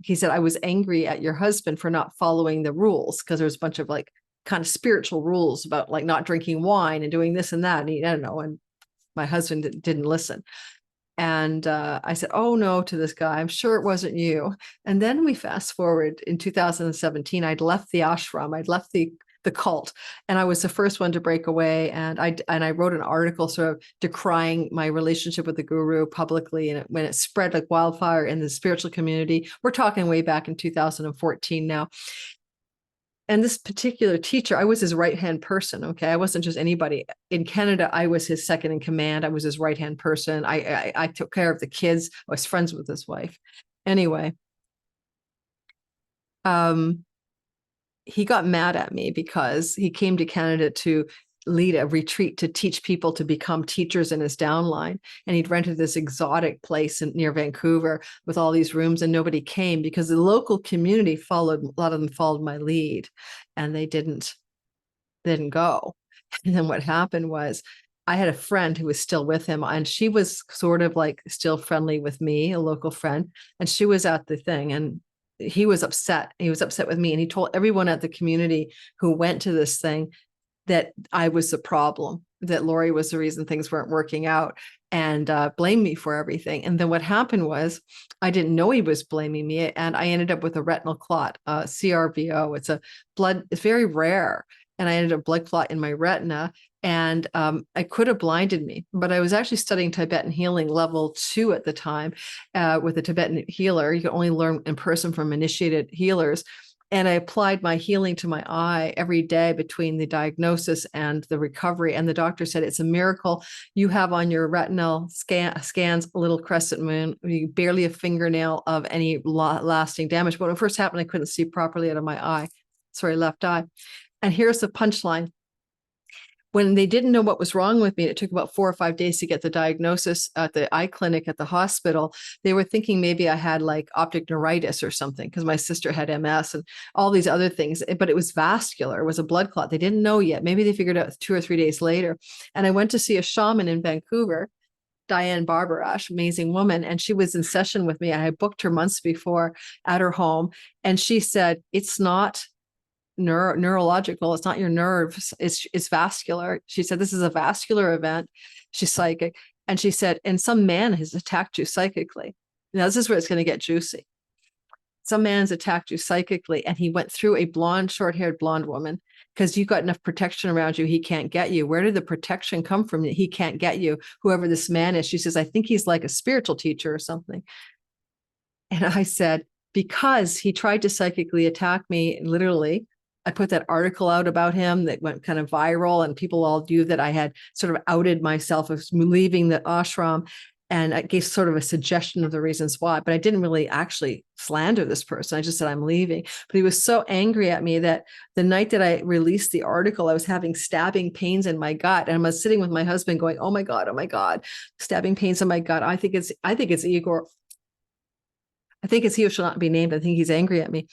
He said, I was angry at your husband for not following the rules, because there was a bunch of like kind of spiritual rules about like not drinking wine and doing this and that. And I don't know. And my husband didn't listen. And I said, oh no, to this guy, I'm sure it wasn't you. And then we fast forward in 2017, I'd left the ashram, I'd left the cult, and I was the first one to break away. And I wrote an article sort of decrying my relationship with the guru publicly. And when it spread like wildfire in the spiritual community, we're talking way back in 2014 now. And this particular teacher, I was his right-hand person, okay? I wasn't just anybody. In Canada, I was his second in command. I was his right-hand person. I took care of the kids. I was friends with his wife. Anyway, he got mad at me because he came to Canada to lead a retreat to teach people to become teachers in his downline. And he'd rented this exotic place near Vancouver with all these rooms, and nobody came because the local community a lot of them followed my lead, and they didn't go. And then what happened was I had a friend who was still with him, and she was sort of like still friendly with me, a local friend. And she was at the thing, and he was upset. He was upset with me. And he told everyone at the community who went to this thing that I was the problem, that Lori was the reason things weren't working out, and blamed me for everything. And then what happened was I didn't know he was blaming me, and I ended up with a retinal clot, CRVO. It's very rare. And I ended up blood clot in my retina, and it could have blinded me. But I was actually studying Tibetan healing level 2 at the time with a Tibetan healer. You can only learn in person from initiated healers. And I applied my healing to my eye every day between the diagnosis and the recovery. And the doctor said, it's a miracle. You have on your retinal scans a little crescent moon, barely a fingernail of any lasting damage. But when it first happened, I couldn't see properly out of my left eye. And here's the punchline. When they didn't know what was wrong with me, it took about 4 or 5 days to get the diagnosis at the eye clinic at the hospital. They were thinking maybe I had like optic neuritis or something, because my sister had MS and all these other things, but it was vascular. It was a blood clot. They didn't know yet. Maybe they figured out 2 or 3 days later. And I went to see a shaman in Vancouver, Diane Barbarash, amazing woman. And she was in session with me. I had booked her months before at her home. And she said, it's not neurological, it's not your nerves, it's vascular. She said, this is a vascular event. She's psychic. And she said, and some man has attacked you psychically. Now this is where it's going to get juicy. Some man's attacked you psychically, and he went through a blonde, short-haired blonde woman, because you've got enough protection around you, he can't get you. Where did the protection come from? He can't get you, whoever this man is. She says, I think he's like a spiritual teacher or something. And I said, because he tried to psychically attack me, literally, I put that article out about him that went kind of viral, and people all knew that I had sort of outed myself as leaving the ashram. And I gave sort of a suggestion of the reasons why, but I didn't really actually slander this person. I just said, I'm leaving. But he was so angry at me that the night that I released the article, I was having stabbing pains in my gut. And I was sitting with my husband going, oh my God, stabbing pains in my gut. I think it's Igor. I think it's he who shall not be named. I think he's angry at me.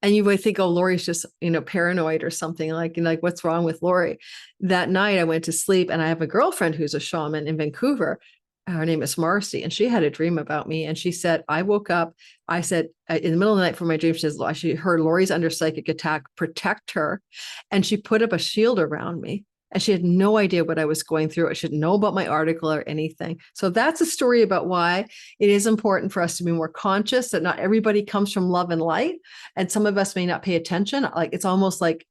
And you would think, oh, Lori's just, paranoid or something, like what's wrong with Lori? That night I went to sleep, and I have a girlfriend who's a shaman in Vancouver. Her name is Marcy, and she had a dream about me. And she said, I woke up, I said, in the middle of the night for my dream, she heard Lori's under psychic attack, protect her. And she put up a shield around me. And she had no idea what I was going through. I shouldn't know about my article or anything. So that's a story about why it is important for us to be more conscious that not everybody comes from love and light. And some of us may not pay attention. Like it's almost like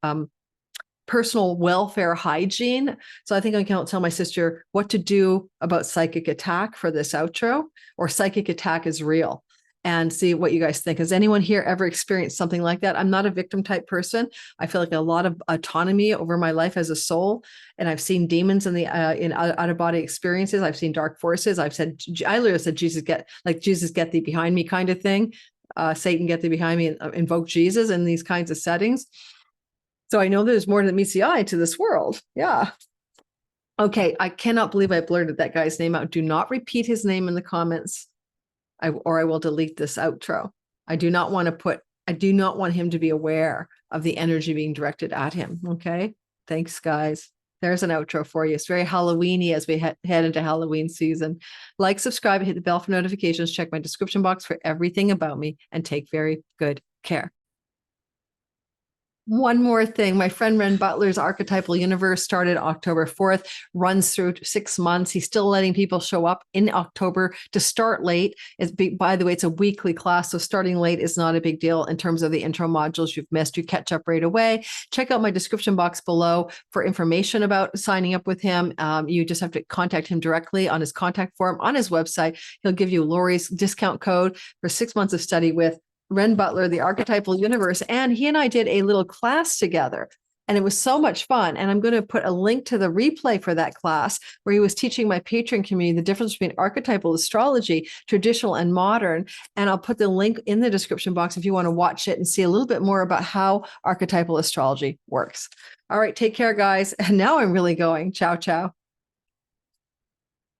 personal welfare hygiene. So I think I can tell my sister what to do about psychic attack for this outro, or psychic attack is real. And see what you guys think. Has anyone here ever experienced something like that? I'm not a victim type person. I feel like a lot of autonomy over my life as a soul. And I've seen demons in the in out of body experiences. I've seen dark forces. I literally said, Jesus, get thee behind me kind of thing. Satan, get thee behind me, and invoke Jesus in these kinds of settings. So I know there's more than meets the eye to this world. Yeah. Okay. I cannot believe I blurted that guy's name out. Do not repeat his name in the comments. I will delete this outro. I do not want him to be aware of the energy being directed at him. Okay. Thanks, guys. There's an outro for you. It's very Halloweeny as we head into Halloween season. Like, subscribe, hit the bell for notifications, check my description box for everything about me, and take very good care. One more thing, my friend Renn Butler's Archetypal Universe started October 4th, runs through 6 months. He's still letting people show up in October to start late. By the way, it's a weekly class, so starting late is not a big deal in terms of the intro modules you've missed. You catch up right away. Check out my description box below for information about signing up with him. You just have to contact him directly on his contact form on his website. He'll give you Lori's discount code for 6 months of study with Renn Butler, the Archetypal Universe. And he and I did a little class together, and it was so much fun. And I'm going to put a link to the replay for that class where he was teaching my patron community the difference between archetypal astrology, traditional and modern. And I'll put the link in the description box if you want to watch it and see a little bit more about how archetypal astrology works. All right, take care, guys. And now I'm really going. Ciao, ciao.